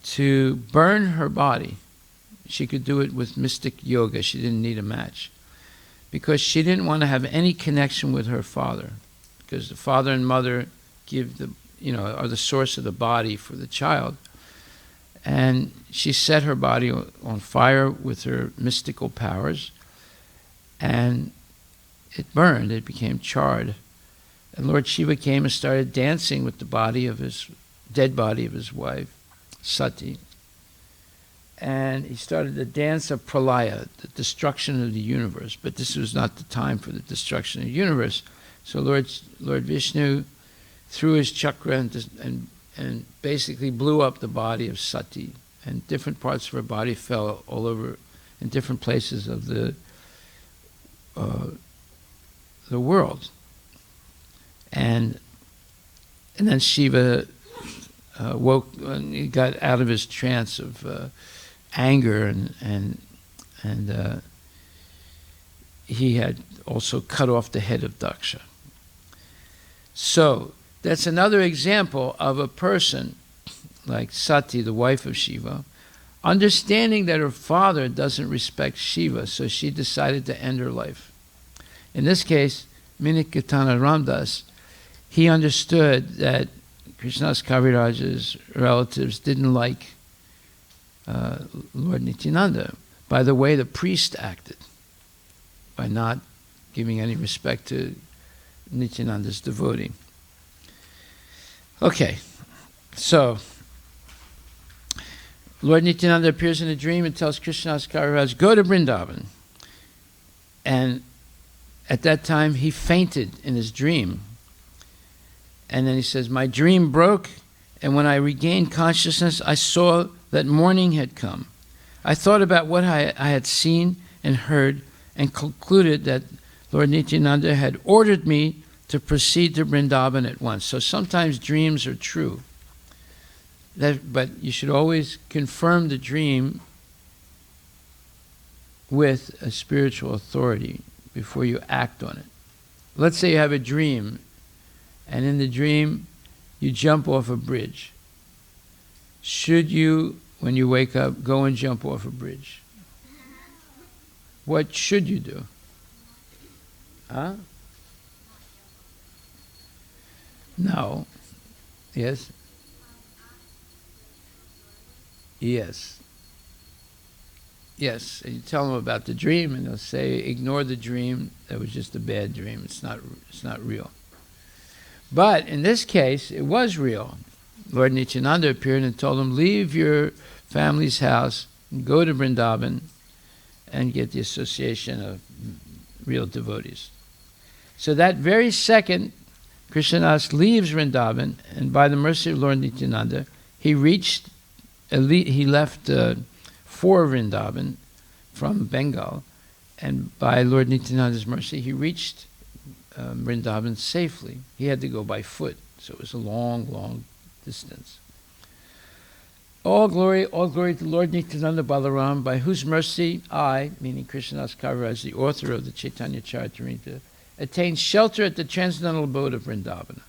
to burn her body. She could do it with mystic yoga. She didn't need a match. Because she didn't want to have any connection with her father. Because the father and mother give the, are the source of the body for the child. And she set her body on fire with her mystical powers. And it burned. It became charred. And Lord Shiva came and started dancing with the dead body of his wife, Sati. And he started the dance of pralaya, the destruction of the universe. But this was not the time for the destruction of the universe. So Lord Vishnu threw his chakra and basically blew up the body of Sati. And different parts of her body fell all over in different places of the world. And then Shiva woke, he got out of his trance of anger, and he had also cut off the head of Daksha. So that's another example of a person like Sati, the wife of Shiva, understanding that her father doesn't respect Shiva, so she decided to end her life. In this case, Minikitana Ramdas, he understood that Krishnadas Kaviraj's relatives didn't like Lord Nityananda by the way the priest acted, by not giving any respect to Nityananda's devotee. Okay, so Lord Nityananda appears in a dream and tells Krishnadas Kaviraj, go to Vrindavan. And at that time he fainted in his dream. And then he says, my dream broke, and when I regained consciousness, I saw that morning had come. I thought about what I had seen and heard and concluded that Lord Nityananda had ordered me to proceed to Vrindavan at once. So sometimes dreams are true. But you should always confirm the dream with a spiritual authority before you act on it. Let's say you have a dream, and in the dream you jump off a bridge. Should you, when you wake up, go and jump off a bridge? What should you do? Huh? No. Yes? Yes. Yes. And you tell them about the dream, and they'll say, ignore the dream. That was just a bad dream. It's not real. But in this case, it was real. Lord Nityananda appeared and told him, leave your family's house and go to Vrindavan and get the association of real devotees. So that very second, Krishnadas leaves Vrindavan, and by the mercy of Lord Nityananda, he left for Vrindavan from Bengal, and by Lord Nityananda's mercy, he reached Vrindavan safely. He had to go by foot, so it was a long, long distance. All glory to Lord Nityananda Balaram, by whose mercy I, meaning Krishnadas Kaviraj, the author of the Chaitanya Charitamrita, attained shelter at the transcendental abode of Vrindavana.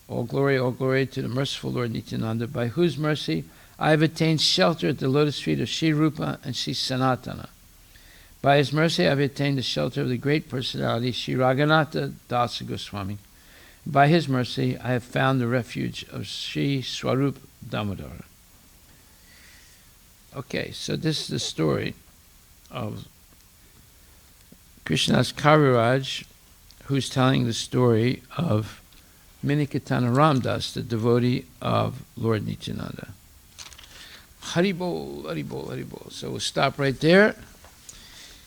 All glory to the merciful Lord Nityananda, by whose mercy I have attained shelter at the lotus feet of Sri Rupa and Sri Sanatana. By his mercy I have attained the shelter of the great personality, Sri Raghunath Dasa Goswami. By his mercy I have found the refuge of Sri Swarup Damodara. Okay, so this is the story of Krishnadas Kaviraj, who's telling the story of Minikitana Ramdas, the devotee of Lord Nityananda. Haribol, Haribol, Haribol. So we'll stop right there.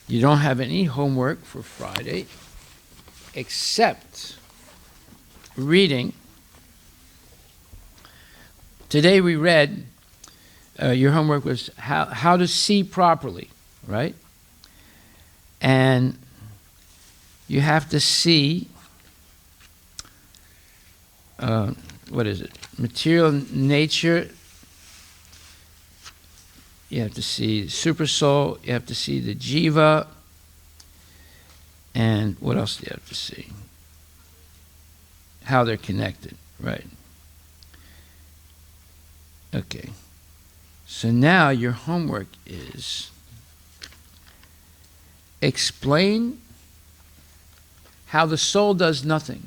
You don't have any homework for Friday, except reading. Today we read, your homework was how to see properly, right? And you have to see, what is it? Material nature. You have to see super soul. You have to see the jiva. And what else do you have to see? how they're connected, right? Okay. So now your homework is explain how the soul does nothing,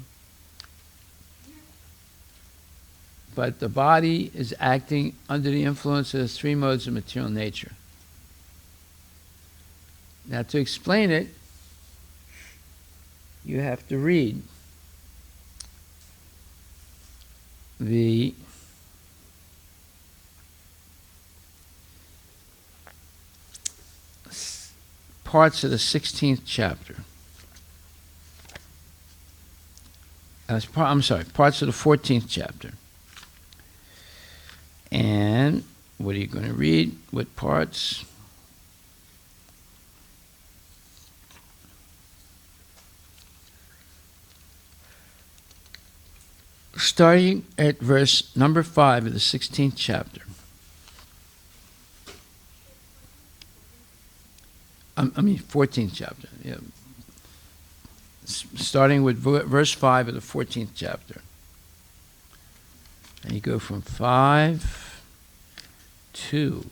but the body is acting under the influence of the three modes of material nature. Now, to explain it, you have to read the parts of the 16th chapter. Parts of the 14th chapter. And what are you going to read? What parts? Starting at verse number 5 of the 16th chapter. I mean, 14th chapter. Yeah. Starting with verse 5 of the 14th chapter. And you go from 5 to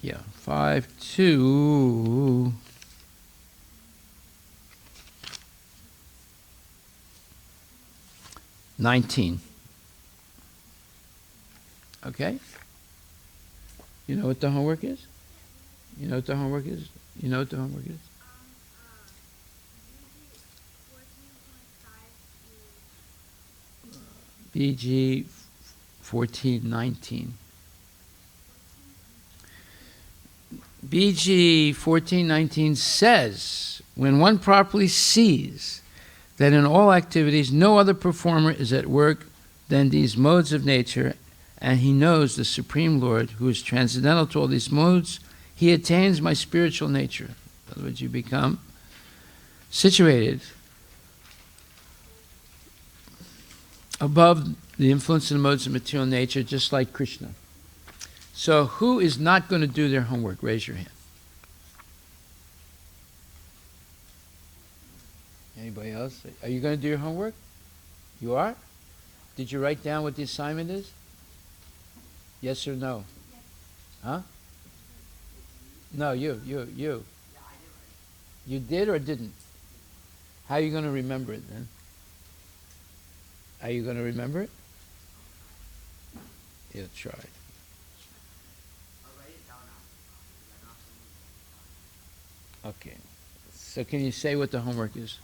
yeah, 5 to 19. Okay? You know what the homework is? You know what the homework is? You know what the homework is? BG 1419. BG 1419 says, when one properly sees that in all activities no other performer is at work than these modes of nature, and he knows the Supreme Lord who is transcendental to all these modes, he attains my spiritual nature. In other words, you become situated above the influence of the modes of material nature, just like Krishna. So who is not going to do their homework? Raise your hand. Anybody else? Are you going to do your homework? You are? Did you write down what the assignment is? Yes or no? Huh? No, you. You did or didn't? How are you going to remember it then? Are you going to remember it? Yeah, try. Okay. So can you say what the homework is?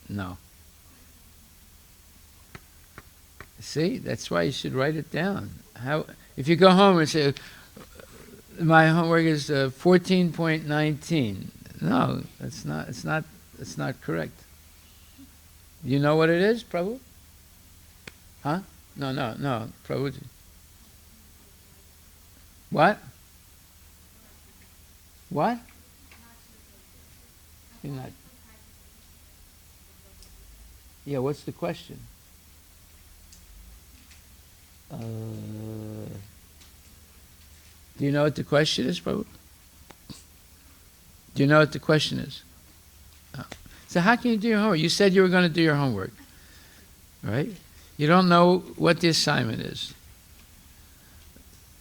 No. See, that's why you should write it down. How? If you go home and say, my homework is 14.19. No, that's not. It's not correct. You know what it is, Prabhu? Huh? No, Prabhu. What? What? You're not. Yeah, what's the question? Do you know what the question is, Prabhu? Do you know what the question is? Oh. So how can you do your homework? You said you were going to do your homework, right? You don't know what the assignment is.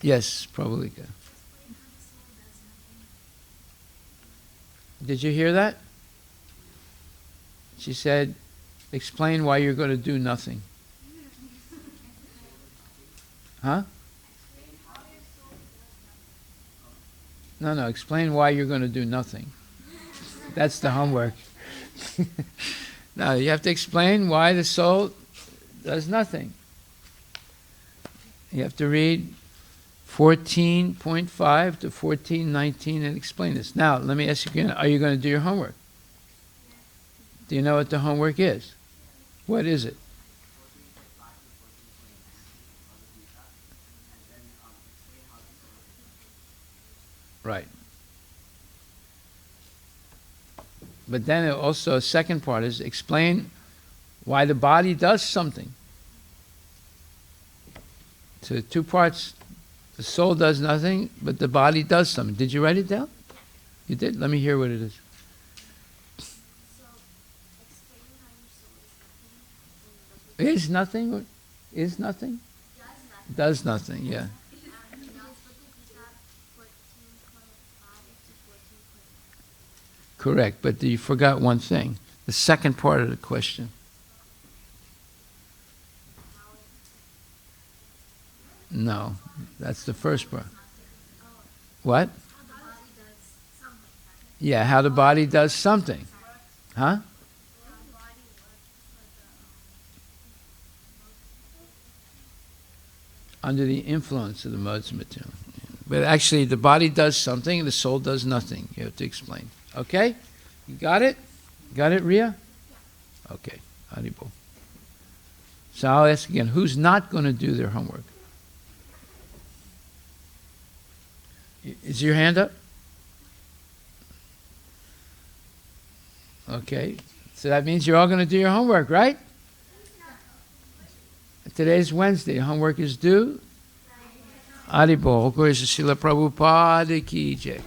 Yes, probably. Did you hear that? She said, explain why you're going to do nothing. Huh? No, explain why you're going to do nothing. That's the homework. No, you have to explain why the soul does nothing. You have to read 14.5 to 14.19 and explain this. Now, let me ask you again, are you going to do your homework? Do you know what the homework is? What is it? Right. But then also a second part is explain why the body does something. So 2 parts, the soul does nothing, but the body does something. Did you write it down? You did? Let me hear what it is. Is nothing? Is nothing? Does nothing, yeah. Correct, but you forgot one thing. The second part of the question. No, that's the first part. What? Yeah, how the body does something. Huh? Under the influence of the modes of material. But actually, the body does something, and the soul does nothing. You have to explain. Okay? You got it? Got it, Ria? Okay. Haribol. So I'll ask again, who's not going to do their homework? Is your hand up? Okay. So that means you're all going to do your homework, right? Today's Wednesday. Homework is due. Haribol. Srila Prabhupada ki jai.